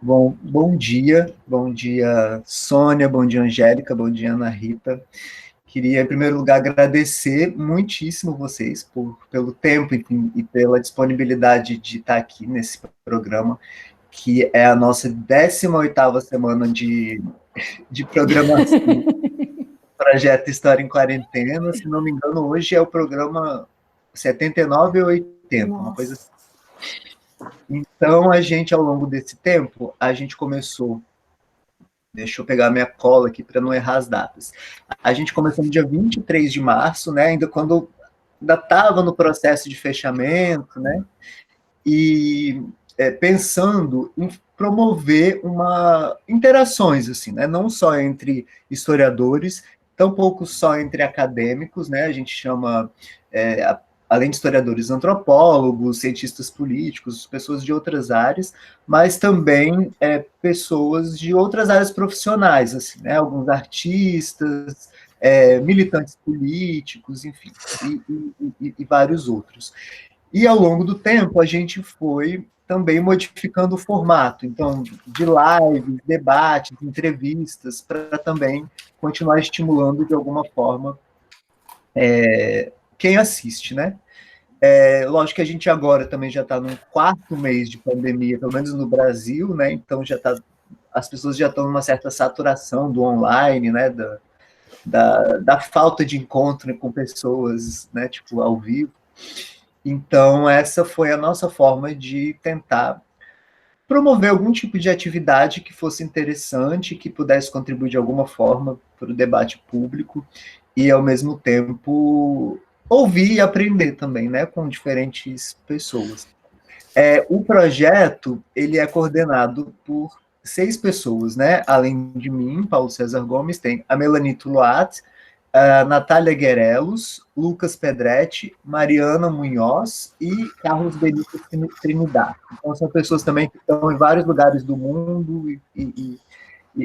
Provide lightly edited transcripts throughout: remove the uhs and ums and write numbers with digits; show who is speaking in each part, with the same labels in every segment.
Speaker 1: Bom dia, Sônia, bom dia, Angélica, bom dia, Ana Rita. Queria, em primeiro lugar, agradecer muitíssimo vocês pelo tempo, enfim, e pela disponibilidade de estar aqui nesse programa, que é a nossa 18ª semana de programação, projeto História em Quarentena. Se não me engano, hoje é o programa 79 ou 80, uma coisa assim. Então, a gente, ao longo desse tempo, a gente começou. Deixa eu pegar minha cola aqui para não errar as datas. A gente começou no dia 23 de março, né? Ainda estava no processo de fechamento, né? E pensando em promover interações, assim, né? Não só entre historiadores, tampouco só entre acadêmicos, né? A gente chama além de historiadores, antropólogos, cientistas políticos, pessoas de outras áreas, mas também pessoas de outras áreas profissionais, assim, né? Alguns artistas, militantes políticos, enfim, e vários outros. E ao longo do tempo a gente foi também modificando o formato, então, de lives, debates, entrevistas, para também continuar estimulando de alguma forma quem assiste, né? Lógico que a gente agora também já está no 4º mês de pandemia, pelo menos no Brasil, né? Então as pessoas já estão numa certa saturação do online, né? Da falta de encontro com pessoas, né? Tipo, ao vivo. Então, essa foi a nossa forma de tentar promover algum tipo de atividade que fosse interessante, que pudesse contribuir de alguma forma para o debate público e, ao mesmo tempo, ouvir e aprender também, né, com diferentes pessoas. O projeto, ele é coordenado por 6 pessoas, né? Além de mim, Paulo César Gomes, tem a Melanie Tuluat, a Natália Guerelos, Lucas Pedretti, Mariana Munhoz e Carlos Benito Trinidad. Então, são pessoas também que estão em vários lugares do mundo,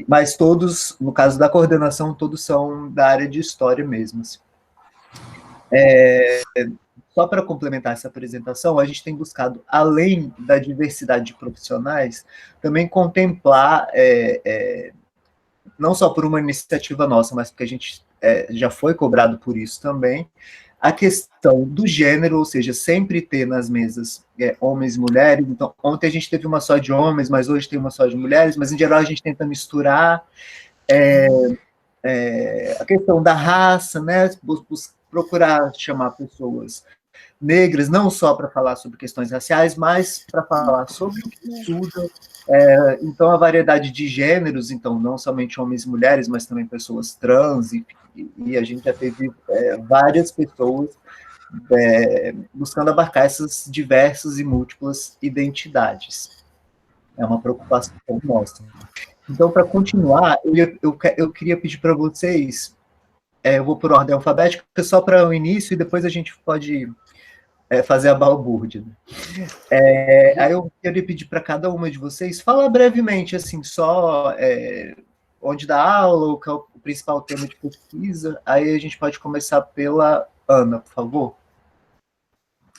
Speaker 1: mas todos, no caso da coordenação, todos são da área de história mesmo. Só para complementar essa apresentação, a gente tem buscado, além da diversidade de profissionais, também contemplar, não só por uma iniciativa nossa, mas porque a gente já foi cobrado por isso também, a questão do gênero, ou seja, sempre ter nas mesas homens e mulheres. Então, ontem a gente teve uma só de homens, mas hoje tem uma só de mulheres, mas em geral a gente tenta misturar a questão da raça, né? Procurar chamar pessoas negras, não só para falar sobre questões raciais, mas para falar sobre o que estuda. Então, a variedade de gêneros, então, não somente homens e mulheres, mas também pessoas trans, e a gente já teve várias pessoas buscando abarcar essas diversas e múltiplas identidades. É uma preocupação nossa. Então, para continuar, eu queria pedir para vocês, eu vou por ordem alfabética, só para o início, e depois a gente pode fazer a balbúrdia. Aí eu queria pedir para cada uma de vocês falar brevemente, assim, só onde dá aula, o que é o principal tema de pesquisa. Aí a gente pode começar pela Ana, por favor.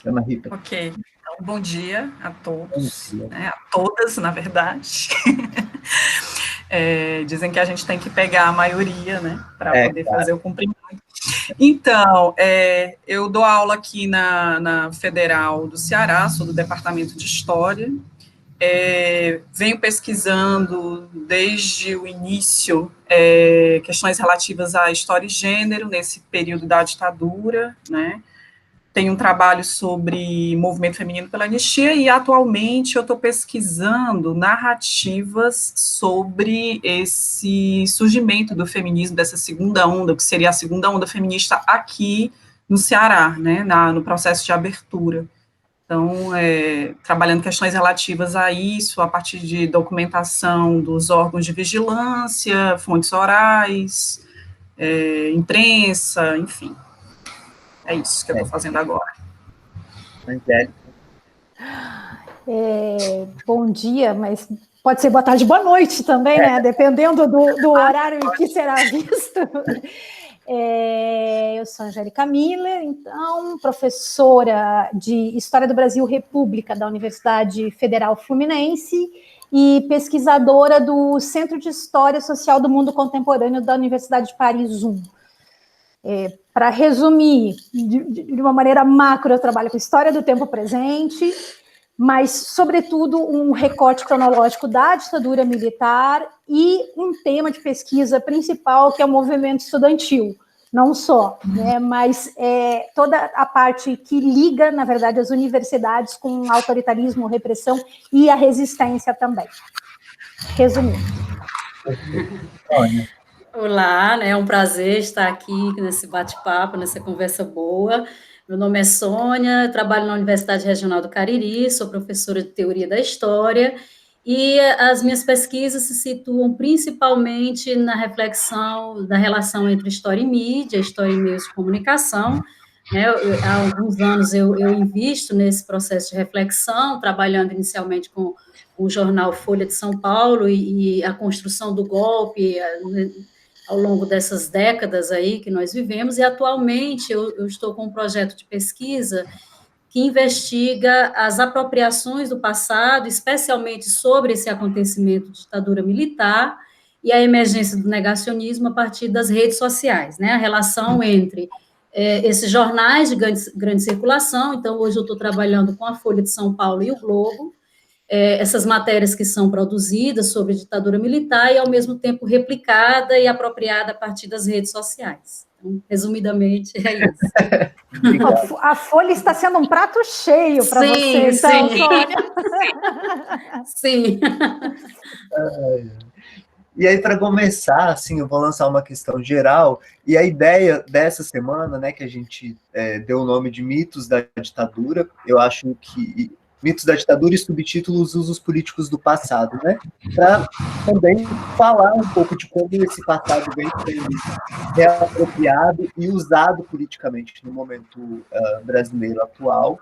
Speaker 1: Ana Rita.
Speaker 2: Ok. Então, bom dia a todos, né, a todas, na verdade. Dizem que a gente tem que pegar a maioria, né, para poder fazer o cumprimento. Então, eu dou aula aqui na Federal do Ceará, sou do Departamento de História. Venho pesquisando desde o início questões relativas à história e gênero, nesse período da ditadura, né? Tenho um trabalho sobre movimento feminino pela anistia e, atualmente, eu estou pesquisando narrativas sobre esse surgimento do feminismo, dessa segunda onda, que seria a segunda onda feminista aqui no Ceará, né, no processo de abertura. Então, trabalhando questões relativas a isso, a partir de documentação dos órgãos de vigilância, fontes orais, imprensa, enfim. É isso que eu estou fazendo agora.
Speaker 1: Angélica.
Speaker 3: Bom dia, mas pode ser boa tarde, boa noite também, né? Dependendo do horário em que será visto. Eu sou Angélica Miller, então, professora de História do Brasil República da Universidade Federal Fluminense e pesquisadora do Centro de História Social do Mundo Contemporâneo da Universidade de Paris I. Para resumir, de uma maneira macro, eu trabalho com história do tempo presente, mas, sobretudo, um recorte cronológico da ditadura militar e um tema de pesquisa principal, que é o movimento estudantil. Não só, né, mas toda a parte que liga, na verdade, as universidades com autoritarismo, repressão e a resistência também. Resumindo.
Speaker 4: Olá, né, é um prazer estar aqui nesse bate-papo, nessa conversa boa. Meu nome é Sônia, eu trabalho na Universidade Regional do Cariri, sou professora de Teoria da História, e as minhas pesquisas se situam principalmente na reflexão da relação entre história e mídia, história e meios de comunicação, né? Há alguns anos eu invisto nesse processo de reflexão, trabalhando inicialmente com o jornal Folha de São Paulo e a construção do golpe ao longo dessas décadas aí que nós vivemos, e atualmente eu estou com um projeto de pesquisa que investiga as apropriações do passado, especialmente sobre esse acontecimento de ditadura militar e a emergência do negacionismo a partir das redes sociais, né? A relação entre esses jornais de grande circulação. Então, hoje eu estou trabalhando com a Folha de São Paulo e o Globo, essas matérias que são produzidas sobre ditadura militar e, ao mesmo tempo, replicada e apropriada a partir das redes sociais. Então, resumidamente, é isso.
Speaker 3: A Folha está sendo um prato cheio para você, então, Sônia.
Speaker 4: Sim.
Speaker 1: E aí, para começar, assim, eu vou lançar uma questão geral, e a ideia dessa semana, né, que a gente deu o nome de Mitos da Ditadura, eu acho que Mitos da Ditadura e subtítulos Usos Políticos do Passado, né? Para também falar um pouco de como esse passado vem sendo reapropriado e usado politicamente no momento brasileiro atual.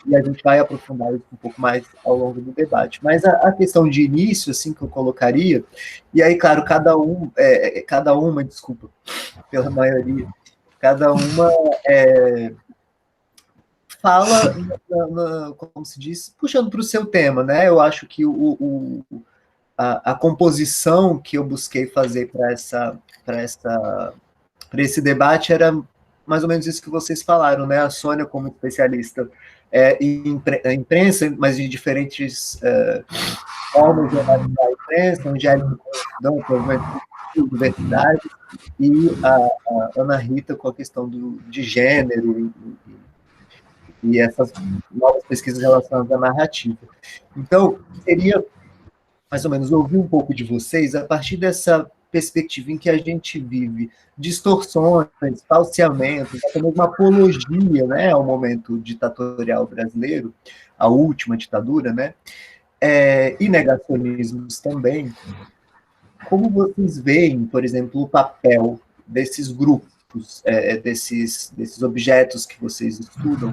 Speaker 1: E a gente vai aprofundar isso um pouco mais ao longo do debate. Mas a questão de início, assim, que eu colocaria, e aí, claro, cada uma, desculpa, pela maioria, cada uma fala, como se diz, puxando para o seu tema, né? Eu acho que a composição que eu busquei fazer para esse debate era mais ou menos isso que vocês falaram, né? A Sônia, como especialista em imprensa, mas em diferentes formas de analisar a imprensa, Angélica com diversidade, e a Ana Rita com a questão de gênero e essas novas pesquisas relacionadas à narrativa. Então, seria mais ou menos ouvir um pouco de vocês a partir dessa perspectiva em que a gente vive distorções, falseamentos, até mesmo apologia, né, ao momento ditatorial brasileiro, a última ditadura, né, e negacionismos também. Como vocês veem, por exemplo, o papel desses grupos, desses objetos que vocês estudam,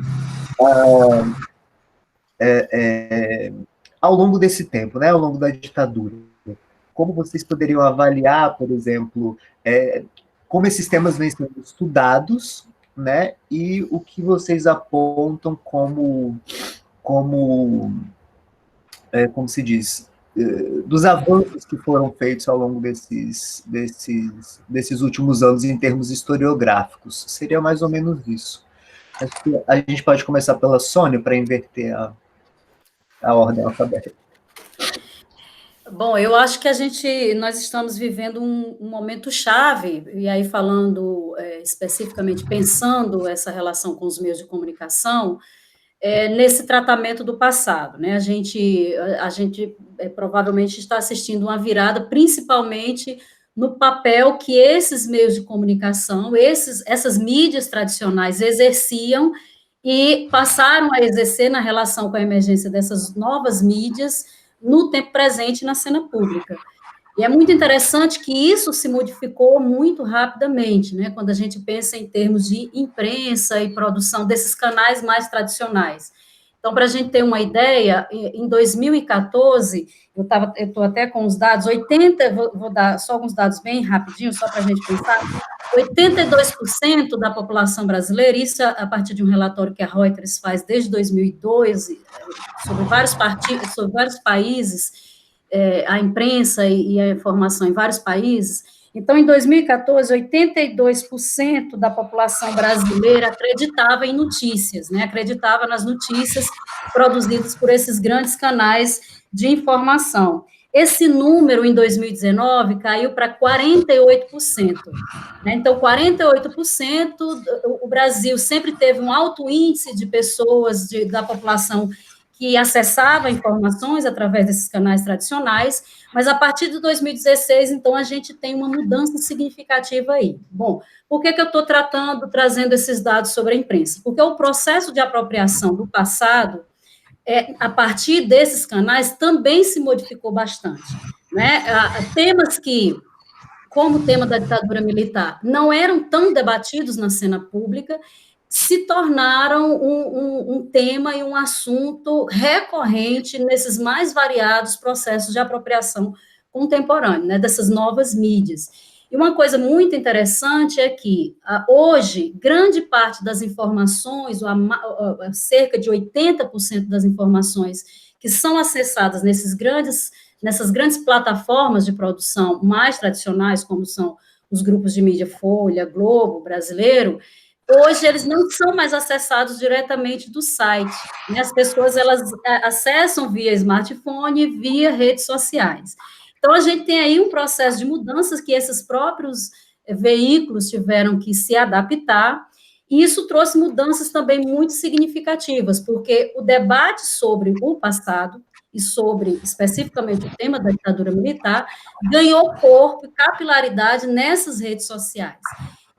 Speaker 1: ao longo desse tempo, né, ao longo da ditadura? Como vocês poderiam avaliar, por exemplo, como esses temas vêm sendo estudados, né, e o que vocês apontam como se diz, dos avanços que foram feitos ao longo desses últimos anos em termos historiográficos? Seria mais ou menos isso. Acho que a gente pode começar pela Sônia para inverter a ordem alfabética.
Speaker 4: Bom, eu acho que nós estamos vivendo um momento chave, e aí falando especificamente, pensando essa relação com os meios de comunicação, nesse tratamento do passado, né? A gente provavelmente está assistindo uma virada, principalmente no papel que esses meios de comunicação, essas mídias tradicionais exerciam e passaram a exercer na relação com a emergência dessas novas mídias no tempo presente na cena pública. E é muito interessante que isso se modificou muito rapidamente, né, quando a gente pensa em termos de imprensa e produção desses canais mais tradicionais. Então, para a gente ter uma ideia, em 2014, eu estou até com os dados, vou dar só alguns dados bem rapidinho, só para a gente pensar, 82% da população brasileira, isso a partir de um relatório que a Reuters faz desde 2002, sobre vários países, a imprensa e a informação em vários países. Então, em 2014, 82% da população brasileira acreditava em notícias, né? Acreditava nas notícias produzidas por esses grandes canais de informação. Esse número, em 2019, caiu para 48%. Né? Então, 48%, o Brasil sempre teve um alto índice de pessoas da população que acessava informações através desses canais tradicionais, mas a partir de 2016, então, a gente tem uma mudança significativa aí. Bom, por que eu estou trazendo esses dados sobre a imprensa? Porque o processo de apropriação do passado, a partir desses canais, também se modificou bastante. Né? Temas que, como o tema da ditadura militar, não eram tão debatidos na cena pública, se tornaram um tema e um assunto recorrente nesses mais variados processos de apropriação contemporânea, né, dessas novas mídias. E uma coisa muito interessante é que, hoje, grande parte das informações, cerca de 80% das informações que são acessadas nessas grandes plataformas de produção mais tradicionais, como são os grupos de mídia Folha, Globo, Brasileiro, hoje eles não são mais acessados diretamente do site, né? As pessoas, elas acessam via smartphone, via redes sociais. Então, a gente tem aí um processo de mudanças que esses próprios veículos tiveram que se adaptar, e isso trouxe mudanças também muito significativas, porque o debate sobre o passado, e sobre, especificamente, o tema da ditadura militar, ganhou corpo e capilaridade nessas redes sociais.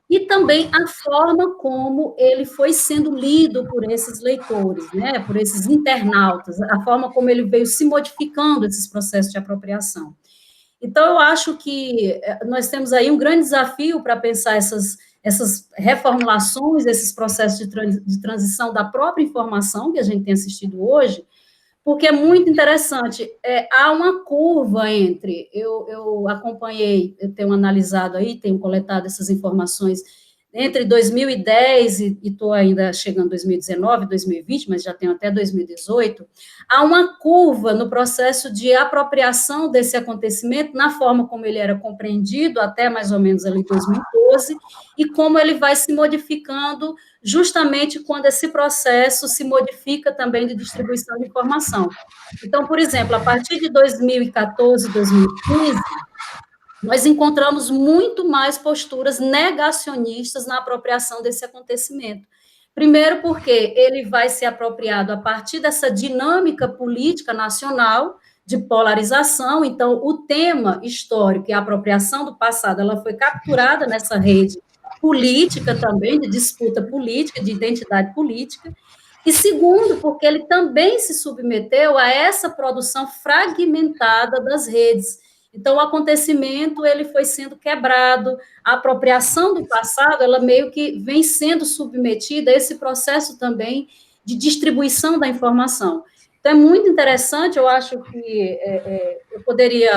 Speaker 4: E também a forma como ele foi sendo lido por esses leitores, né, por esses internautas, a forma como ele veio se modificando esses processos de apropriação. Então, eu acho que nós temos aí um grande desafio para pensar essas reformulações, esses processos de transição da própria informação que a gente tem assistido hoje, porque é muito interessante. Há uma curva entre, eu acompanhei, eu tenho analisado aí, tenho coletado essas informações entre 2010 e estou ainda chegando em 2019, 2020, mas já tenho até 2018, há uma curva no processo de apropriação desse acontecimento, na forma como ele era compreendido até mais ou menos ali 2012, e como ele vai se modificando justamente quando esse processo se modifica também de distribuição de informação. Então, por exemplo, a partir de 2014, 2015, nós encontramos muito mais posturas negacionistas na apropriação desse acontecimento. Primeiro, porque ele vai ser apropriado a partir dessa dinâmica política nacional de polarização. Então, o tema histórico e a apropriação do passado, ela foi capturada nessa rede política também, de disputa política, de identidade política. E segundo, porque ele também se submeteu a essa produção fragmentada das redes. Então, o acontecimento, ele foi sendo quebrado, a apropriação do passado, ela meio que vem sendo submetida a esse processo também de distribuição da informação. Então, é muito interessante, eu acho que eu poderia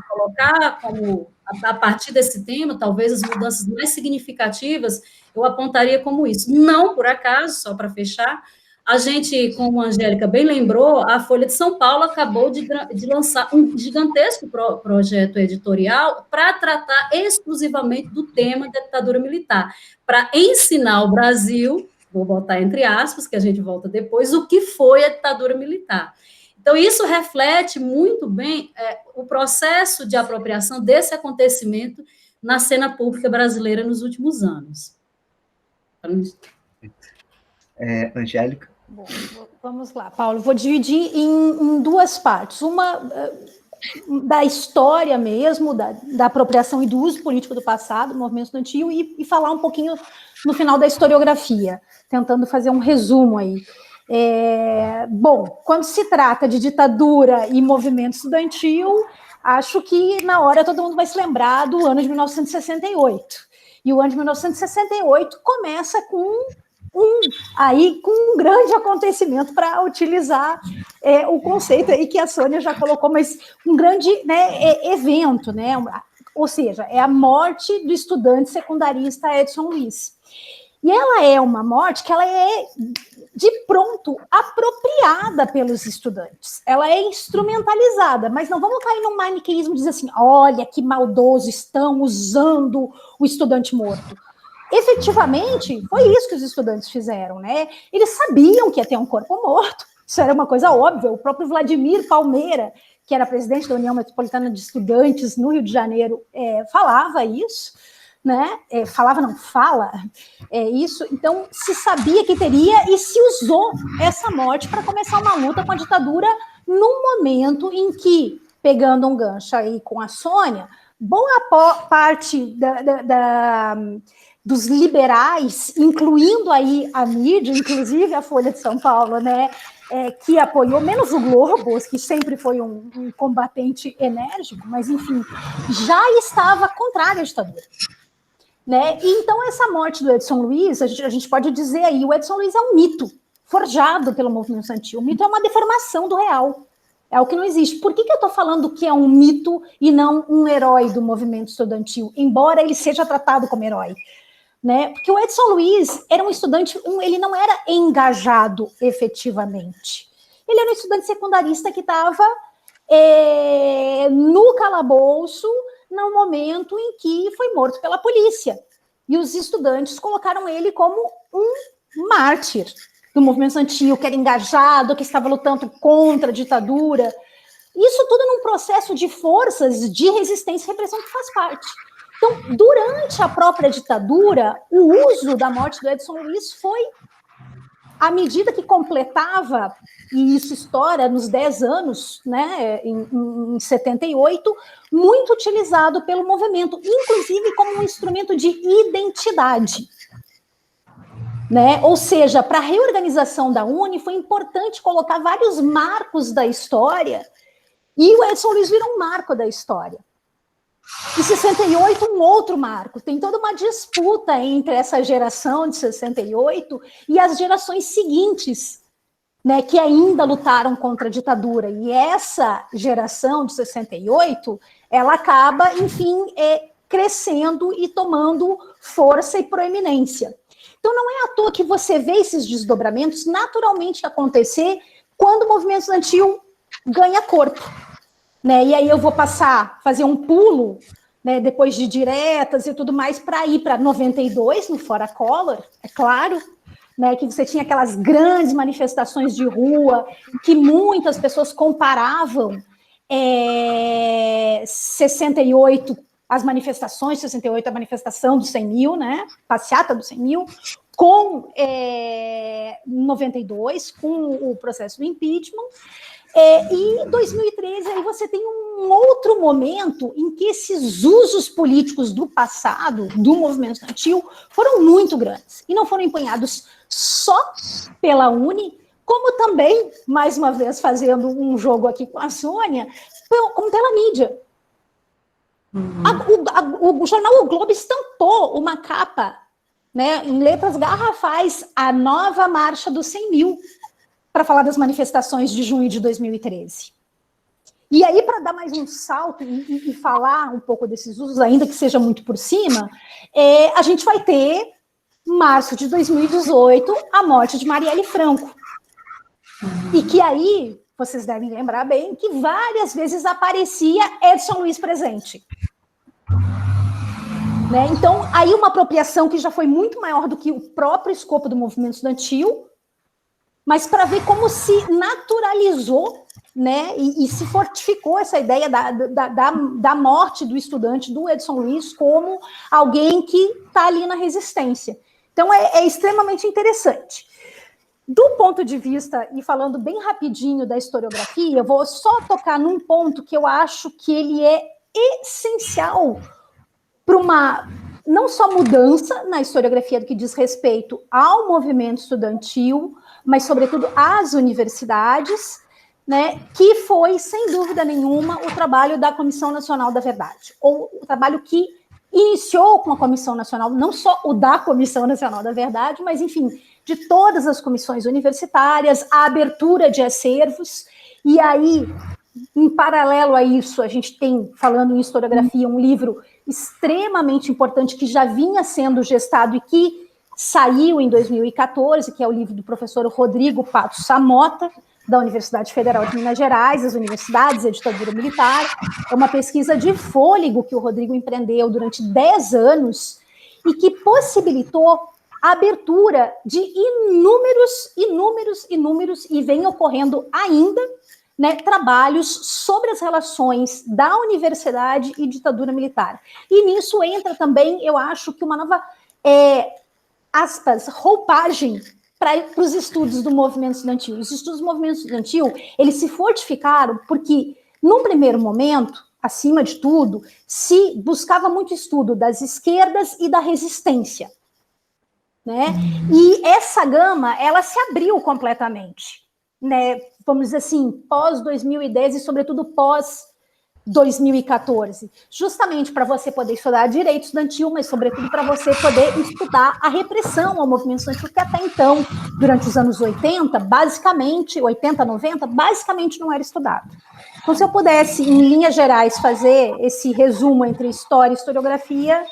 Speaker 4: colocar como, a partir desse tema, talvez as mudanças mais significativas, eu apontaria como isso. Não por acaso, só para fechar, a gente, como a Angélica bem lembrou, a Folha de São Paulo acabou de lançar um gigantesco projeto editorial para tratar exclusivamente do tema da ditadura militar, para ensinar o Brasil, vou botar entre aspas, que a gente volta depois, o que foi a ditadura militar. Então, isso reflete muito bem o processo de apropriação desse acontecimento na cena pública brasileira nos últimos anos.
Speaker 1: Angélica?
Speaker 3: Bom, vamos lá, Paulo. Vou dividir em duas partes. Uma da história mesmo, da apropriação e do uso político do passado, do movimento estudantil, e falar um pouquinho no final da historiografia, tentando fazer um resumo aí. Bom, quando se trata de ditadura e movimento estudantil, acho que na hora todo mundo vai se lembrar do ano de 1968. E o ano de 1968 começa com um grande acontecimento, para utilizar o conceito aí que a Sônia já colocou, mas um grande, né, evento, né, ou seja, é a morte do estudante secundarista Edson Luiz. E ela é uma morte que ela é, de pronto, apropriada pelos estudantes. Ela é instrumentalizada, mas não vamos cair num maniqueísmo de dizer assim, olha que maldoso, estão usando o estudante morto. Efetivamente, foi isso que os estudantes fizeram, né? Eles sabiam que ia ter um corpo morto, isso era uma coisa óbvia. O próprio Vladimir Palmeira, que era presidente da União Metropolitana de Estudantes no Rio de Janeiro, falava isso, né? Fala isso. Então, se sabia que teria e se usou essa morte para começar uma luta com a ditadura num momento em que, pegando um gancho aí com a Sônia, boa parte dos liberais, incluindo aí a mídia, inclusive a Folha de São Paulo, né, que apoiou, menos o Globo, que sempre foi um combatente enérgico, mas, enfim, já estava contrário à ditadura. Né? E, então, essa morte do Edson Luiz, a gente pode dizer aí, o Edson Luiz é um mito forjado pelo movimento estudantil. O mito é uma deformação do real. É o que não existe. Por que eu estou falando que é um mito e não um herói do movimento estudantil, embora ele seja tratado como herói? Né? Porque o Edson Luiz era um estudante, ele não era engajado efetivamente. Ele era um estudante secundarista que estava no calabouço no momento em que foi morto pela polícia. E os estudantes colocaram ele como um mártir do movimento estudantil, que era engajado, que estava lutando contra a ditadura. Isso tudo num processo de forças de resistência e repressão que faz parte. Então, durante a própria ditadura, o uso da morte do Edson Luiz foi, à medida que completava, e isso estoura nos 10 anos, né, em 78, muito utilizado pelo movimento, inclusive como um instrumento de identidade. Né? Ou seja, para a reorganização da UNE, foi importante colocar vários marcos da história, e o Edson Luiz virou um marco da história. Em 68, um outro marco. Tem toda uma disputa entre essa geração de 68 e as gerações seguintes, né, que ainda lutaram contra a ditadura. E essa geração de 68, ela acaba, enfim, crescendo e tomando força e proeminência. Então, não é à toa que você vê esses desdobramentos naturalmente acontecer quando o movimento estudantil ganha corpo. Né? E aí eu vou fazer um pulo, né, depois de diretas e tudo mais, para ir para 92, no Fora Collor, é claro, né, que você tinha aquelas grandes manifestações de rua, que muitas pessoas comparavam 68, as manifestações, 68, a manifestação dos 100 mil, né, passeata dos 100 mil, com 92, com o processo do impeachment. E em 2013, aí você tem um outro momento em que esses usos políticos do passado, do movimento estudantil, foram muito grandes. E não foram empenhados só pela UNE, como também, mais uma vez, fazendo um jogo aqui com a Sônia, como pela mídia. O jornal O Globo estampou uma capa, né, em letras garrafais, a nova marcha dos 100 mil, para falar das manifestações de junho de 2013. E aí, para dar mais um salto e falar um pouco desses usos, ainda que seja muito por cima, a gente vai ter, março de 2018, a morte de Marielle Franco. E que aí, vocês devem lembrar bem, que várias vezes aparecia Edson Luiz presente. Né? Então, aí uma apropriação que já foi muito maior do que o próprio escopo do movimento estudantil, mas para ver como se naturalizou, né, e se fortificou essa ideia da morte do estudante, do Edson Luiz, como alguém que está ali na resistência. Então, é extremamente interessante. Do ponto de vista, e falando bem rapidinho da historiografia, eu vou só tocar num ponto que eu acho que ele é essencial para uma, não só mudança na historiografia do que diz respeito ao movimento estudantil, mas, sobretudo, às universidades, né, que foi, sem dúvida nenhuma, o trabalho da Comissão Nacional da Verdade, ou o trabalho que iniciou com a Comissão Nacional, não só o da Comissão Nacional da Verdade, mas, enfim, de todas as comissões universitárias, a abertura de acervos, e aí Em paralelo a isso, a gente tem, falando em historiografia, um livro extremamente importante que já vinha sendo gestado e que saiu em 2014, que é o livro do professor Rodrigo Pato Samota, da Universidade Federal de Minas Gerais, as universidades e a ditadura militar. É uma pesquisa de fôlego que o Rodrigo empreendeu durante 10 anos e que possibilitou a abertura de inúmeros, e vem ocorrendo ainda, né, trabalhos sobre as relações da universidade e ditadura militar. E nisso entra também, eu acho, que uma nova, aspas, roupagem para os estudos do movimento estudantil. Os estudos do movimento estudantil, eles se fortificaram porque, num primeiro momento, acima de tudo, se buscava muito estudo das esquerdas e da resistência, né? E essa gama, ela se abriu completamente, né? Vamos dizer assim, pós-2010 e, sobretudo, pós-2014, justamente para você poder estudar direito estudantil, mas, sobretudo, para você poder estudar a repressão ao movimento estudantil, que até então, durante os anos 80, basicamente, 80, 90, basicamente não era estudado. Então, se eu pudesse, em linhas gerais, fazer esse resumo entre história e historiografia,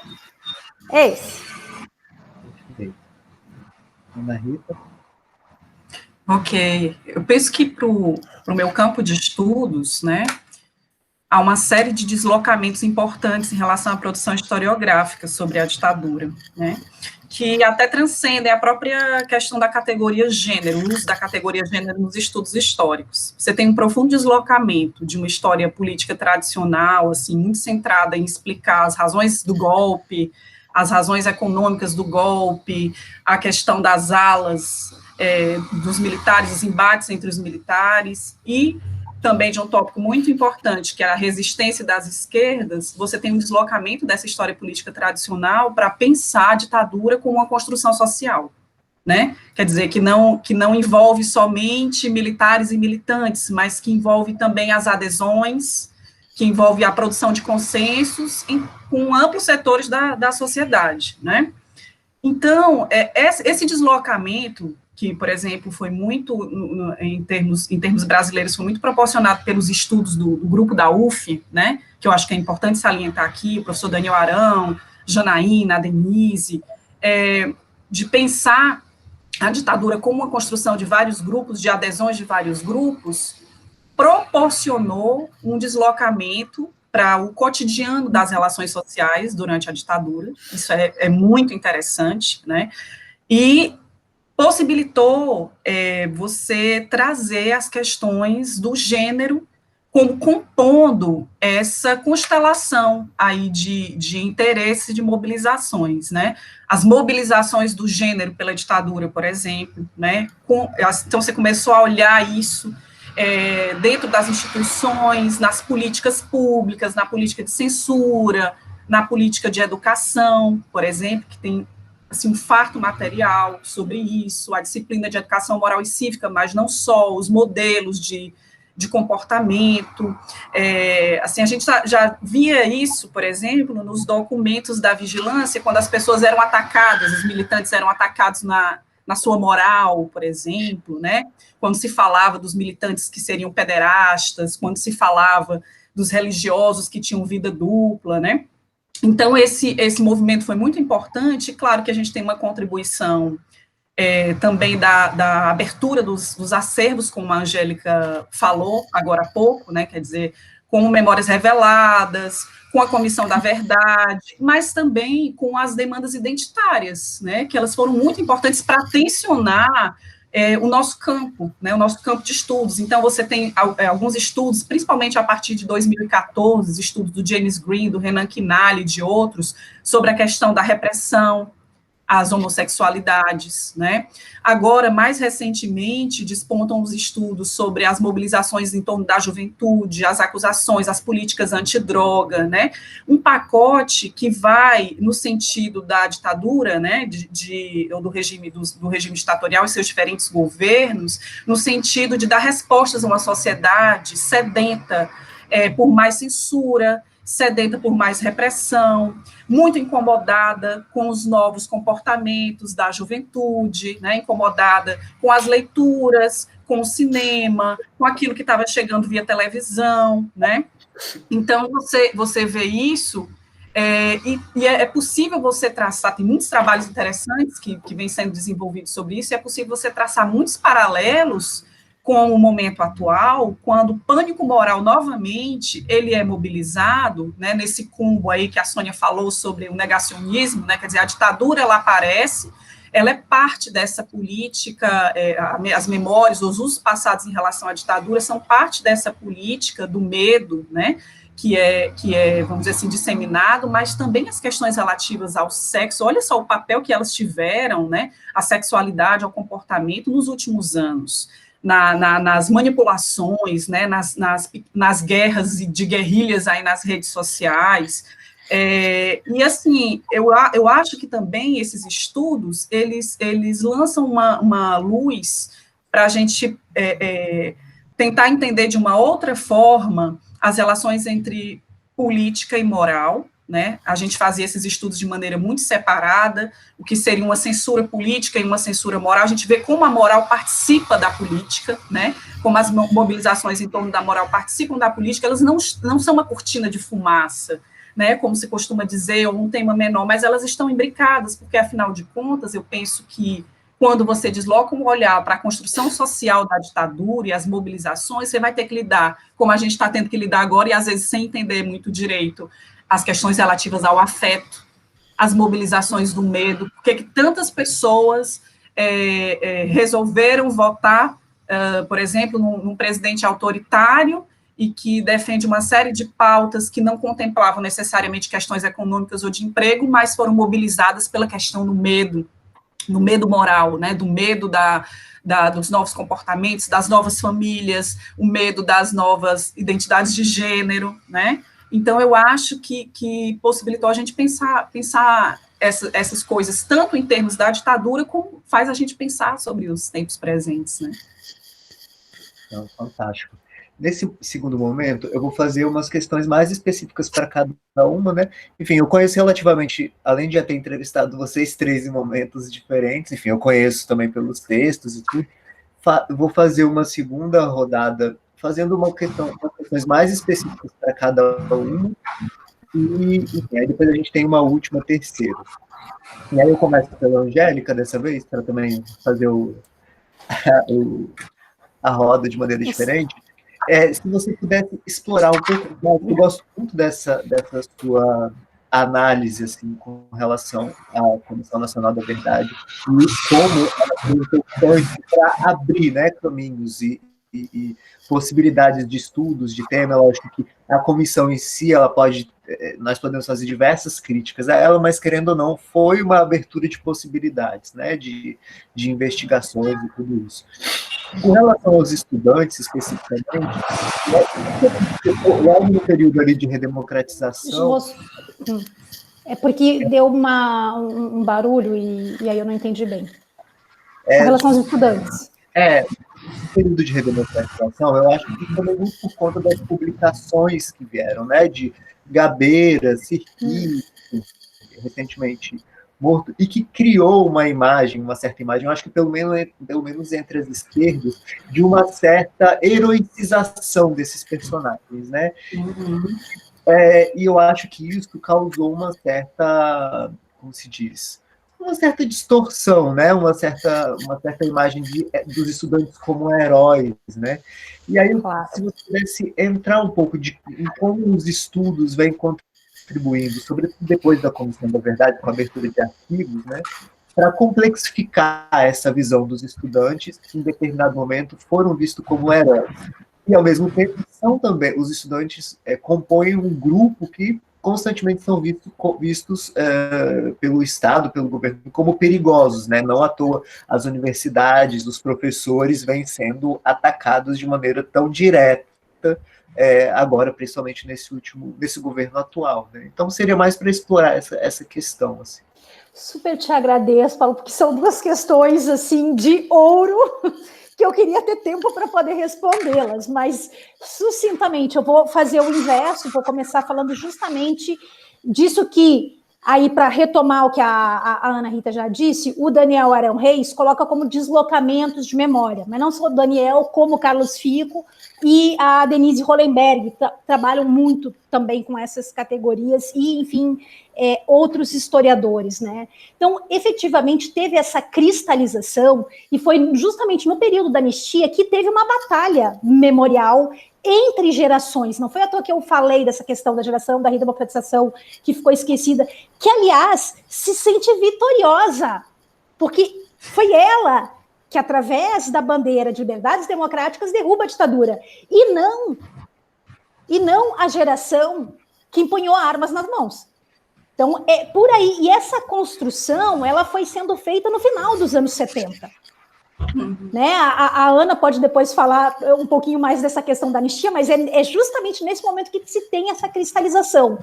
Speaker 3: é esse.
Speaker 1: Ana Rita?
Speaker 2: Ok, eu penso que para o meu campo de estudos, né, há uma série de deslocamentos importantes em relação à produção historiográfica sobre a ditadura, né, que até transcendem a própria questão da categoria gênero, o uso da categoria gênero nos estudos históricos. Você tem um profundo deslocamento de uma história política tradicional, assim, muito centrada em explicar as razões do golpe, as razões econômicas do golpe, a questão das alas dos militares, os embates entre os militares, e também de um tópico muito importante, que é a resistência das esquerdas. Você tem um deslocamento dessa história política tradicional para pensar a ditadura como uma construção social, né? Quer dizer, que não envolve somente militares e militantes, mas que envolve também as adesões, que envolve a produção de consensos com amplos setores da sociedade, né? Então, esse deslocamento, que, por exemplo, foi muito, em termos brasileiros, foi muito proporcionado pelos estudos do grupo da UF, né, que eu acho que é importante salientar aqui, o professor Daniel Arão, Janaína, Denise, de pensar a ditadura como uma construção de vários grupos, de adesões de vários grupos, proporcionou um deslocamento para o cotidiano das relações sociais durante a ditadura. Isso é muito interessante, né, e possibilitou você trazer as questões do gênero como compondo essa constelação aí de interesse de mobilizações, né? As mobilizações do gênero pela ditadura, por exemplo, né? Então você começou a olhar isso dentro das instituições, nas políticas públicas, na política de censura, na política de educação, por exemplo, que tem assim, um farto material sobre isso, a disciplina de educação moral e cívica, mas não só, os modelos de comportamento. Assim, a gente já via isso, por exemplo, nos documentos da vigilância, quando as pessoas eram atacadas, os militantes eram atacados na sua moral, por exemplo, né? Quando se falava dos militantes que seriam pederastas, quando se falava dos religiosos que tinham vida dupla, né? Então, esse movimento foi muito importante. Claro que a gente tem uma contribuição também da abertura dos acervos, como a Angélica falou agora há pouco, né, quer dizer, com Memórias Reveladas, com a Comissão da Verdade, mas também com as demandas identitárias, né, que elas foram muito importantes para tensionar o nosso campo, né, o nosso campo de estudos. Então, você tem alguns estudos, principalmente a partir de 2014, estudos do James Green, do Renan Quinali e de outros, sobre a questão da repressão às homossexualidades, né? Agora, mais recentemente, despontam os estudos sobre as mobilizações em torno da juventude, as acusações, as políticas antidroga, né? Um pacote que vai no sentido da ditadura, né? Do regime ditatorial e seus diferentes governos, no sentido de dar respostas a uma sociedade sedenta por mais censura, sedenta por mais repressão, muito incomodada com os novos comportamentos da juventude, né, incomodada com as leituras, com o cinema, com aquilo que estava chegando via televisão, né? Então, você vê isso, e é possível você traçar, tem muitos trabalhos interessantes que vêm sendo desenvolvidos sobre isso, e é possível você traçar muitos paralelos com o momento atual, quando o pânico moral, novamente, ele é mobilizado, né, nesse cumbo aí que a Sônia falou sobre o negacionismo, né, quer dizer, a ditadura, ela aparece, ela é parte dessa política, as memórias, os usos passados em relação à ditadura são parte dessa política do medo, né, que é, vamos dizer assim, disseminado, mas também as questões relativas ao sexo, olha só o papel que elas tiveram, né, a sexualidade, ao comportamento nos últimos anos, nas manipulações, né, nas guerras de guerrilhas aí nas redes sociais, e assim, eu acho que também esses estudos, eles lançam uma luz para a gente tentar entender de uma outra forma as relações entre política e moral, né? A gente fazia esses estudos de maneira muito separada, o que seria uma censura política e uma censura moral, a gente vê como a moral participa da política, né? Como as mobilizações em torno da moral participam da política, elas não são uma cortina de fumaça, né? Como se costuma dizer, ou um tema menor, mas elas estão imbricadas, porque, afinal de contas, eu penso que quando você desloca um olhar para a construção social da ditadura e as mobilizações, você vai ter que lidar, como a gente está tendo que lidar agora, e às vezes sem entender muito direito, as questões relativas ao afeto, as mobilizações do medo, porque que tantas pessoas resolveram votar, por exemplo, num presidente autoritário e que defende uma série de pautas que não contemplavam necessariamente questões econômicas ou de emprego, mas foram mobilizadas pela questão do medo, no medo moral, né, do medo dos novos comportamentos, das novas famílias, o medo das novas identidades de gênero, né? Então, eu acho que possibilitou a gente pensar essas coisas, tanto em termos da ditadura, como faz a gente pensar sobre os tempos presentes, né?
Speaker 1: Não, fantástico. Nesse segundo momento, eu vou fazer umas questões mais específicas para cada uma, né? Enfim, eu conheço relativamente, além de já ter entrevistado vocês três em momentos diferentes, enfim, eu conheço também pelos textos e tudo, vou fazer uma segunda rodada, fazendo umas questões mais específicas para cada uma, e aí depois a gente tem uma última terceira. E aí eu começo pela Angélica dessa vez, para também fazer a roda de maneira diferente. Se você pudesse explorar um pouco mais, eu gosto muito dessa sua análise assim, com relação à Comissão Nacional da Verdade e como ela tem importante para abrir, né, caminhos e possibilidades de estudos, de tema. Eu acho que a comissão em si, nós podemos fazer diversas críticas a ela, mas, querendo ou não, foi uma abertura de possibilidades, né, de investigações e tudo isso. Com relação aos estudantes, especificamente, logo no período ali de redemocratização...
Speaker 3: É porque deu um barulho e aí eu não entendi bem. Com relação aos estudantes.
Speaker 1: No período de redemocratização, eu acho que também muito por conta das publicações que vieram, né, de Gabeira, Sirqui, recentemente morto, e que criou uma certa imagem, eu acho que pelo menos entre as esquerdas, de uma certa heroicização desses personagens, né? E eu acho que isso causou uma certa, como se diz, uma certa distorção, né? Uma certa imagem dos estudantes como heróis, né? E aí, claro, se você pudesse entrar um pouco em como os estudos vêm contribuindo, sobretudo depois da Comissão da Verdade, com a abertura de arquivos, né, para complexificar essa visão dos estudantes, que em determinado momento foram vistos como heróis. E, ao mesmo tempo, são também, os estudantes compõem um grupo que constantemente são vistos pelo Estado, pelo governo, como perigosos, né? Não à toa as universidades, os professores vêm sendo atacados de maneira tão direta, agora, principalmente nesse governo atual, né? Então, seria mais para explorar essa questão, assim.
Speaker 3: Super te agradeço, Paulo, porque são duas questões, assim, de ouro, que eu queria ter tempo para poder respondê-las, mas sucintamente eu vou fazer o inverso, vou começar falando justamente disso que, aí para retomar o que a Ana Rita já disse, o Daniel Arão Reis coloca como deslocamentos de memória, mas não só o Daniel, como o Carlos Fico e a Denise Hollenberg trabalham muito também com essas categorias e, enfim, outros historiadores, né? Então, efetivamente, teve essa cristalização e foi justamente no período da anistia que teve uma batalha memorial entre gerações. Não foi à toa que eu falei dessa questão da geração da redemocratização que ficou esquecida, que, aliás, se sente vitoriosa, porque foi ela que, através da bandeira de liberdades democráticas, derruba a ditadura. E não a geração que empunhou armas nas mãos. Então, é por aí. E essa construção, ela foi sendo feita no final dos anos 70. Né? A Ana pode depois falar um pouquinho mais dessa questão da anistia, mas é justamente nesse momento que se tem essa cristalização.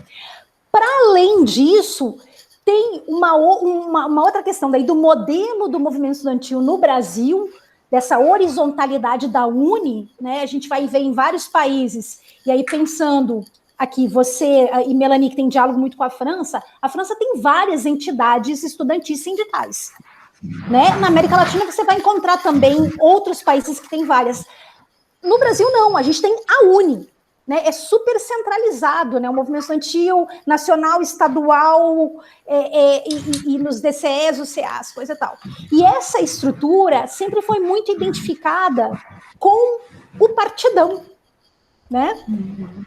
Speaker 3: Para além disso, tem uma outra questão daí do modelo do movimento estudantil no Brasil, dessa horizontalidade da UNE, né? A gente vai ver em vários países, e aí pensando aqui, você e Melanie, que tem diálogo muito com a França tem várias entidades estudantis sindicais. Né? Na América Latina você vai encontrar também outros países que têm várias. No Brasil, não, a gente tem a UNE, né? É super centralizado, né? O movimento estudantil nacional, estadual, e nos DCEs, os CAs, coisa e tal. E essa estrutura sempre foi muito identificada com o partidão, né?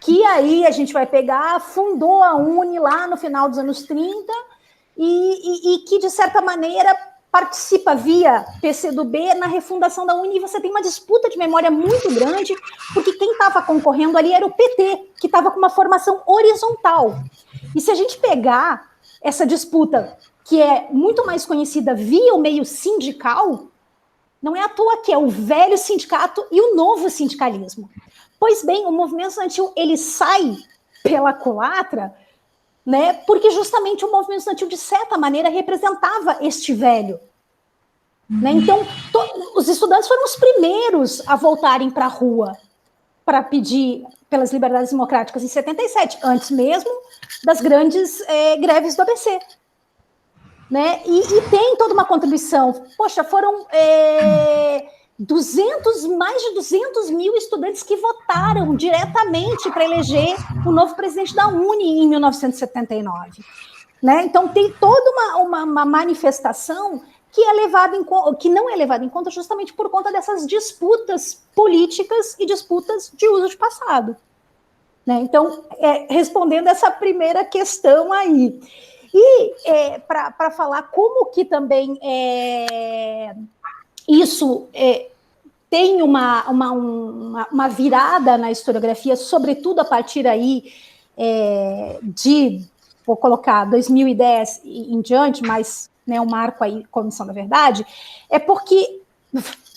Speaker 3: Que aí a gente vai pegar, fundou a UNE lá no final dos anos 30 e que, de certa maneira, participa via PCdoB na refundação da UNE, e você tem uma disputa de memória muito grande, porque quem estava concorrendo ali era o PT, que estava com uma formação horizontal. E se a gente pegar essa disputa, que é muito mais conhecida via o meio sindical, não é à toa que é o velho sindicato e o novo sindicalismo. Pois bem, o movimento estudantil, ele sai pela culatra, né, porque justamente o movimento estudantil, de certa maneira, representava este velho. Né? Então, os estudantes foram os primeiros a voltarem para a rua para pedir pelas liberdades democráticas em 77, antes mesmo das grandes greves do ABC. Né? E tem toda uma contribuição. Poxa, foram mais de 200 mil estudantes que votaram diretamente para eleger o novo presidente da UNE em 1979. Né? Então, tem toda uma manifestação que não é levada em conta justamente por conta dessas disputas políticas e disputas de uso de passado. Né? Então, respondendo essa primeira questão aí. E para falar como que também isso tem uma virada na historiografia, sobretudo a partir aí vou colocar 2010 em diante, mas né, um marco aí, Comissão da Verdade, é porque,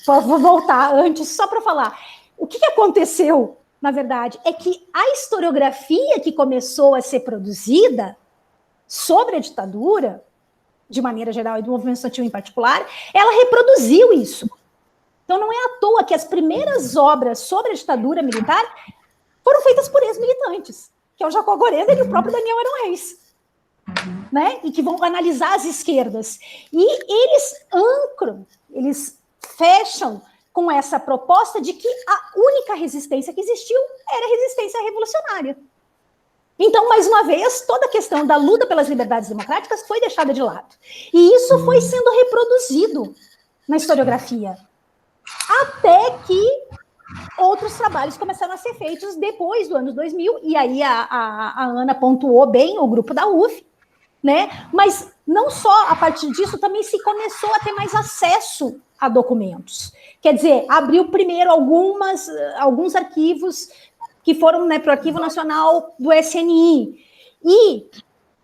Speaker 3: vou voltar antes, só para falar, o que aconteceu, na verdade, é que a historiografia que começou a ser produzida sobre a ditadura, de maneira geral, e do movimento estudantil em particular, ela reproduziu isso. Então, não é à toa que as primeiras obras sobre a ditadura militar foram feitas por ex-militantes, que é o Jacó Gorenda e o próprio Daniel Arão Reis, né? E que vão analisar as esquerdas. E eles fecham com essa proposta de que a única resistência que existiu era a resistência revolucionária. Então, mais uma vez, toda a questão da luta pelas liberdades democráticas foi deixada de lado. E isso foi sendo reproduzido na historiografia. Até que outros trabalhos começaram a ser feitos depois do ano 2000, e aí a Ana pontuou bem o grupo da UF, né? Mas não só a partir disso, também se começou a ter mais acesso a documentos. Quer dizer, abriu primeiro alguns arquivos que foram, né, para o Arquivo Nacional do SNI. E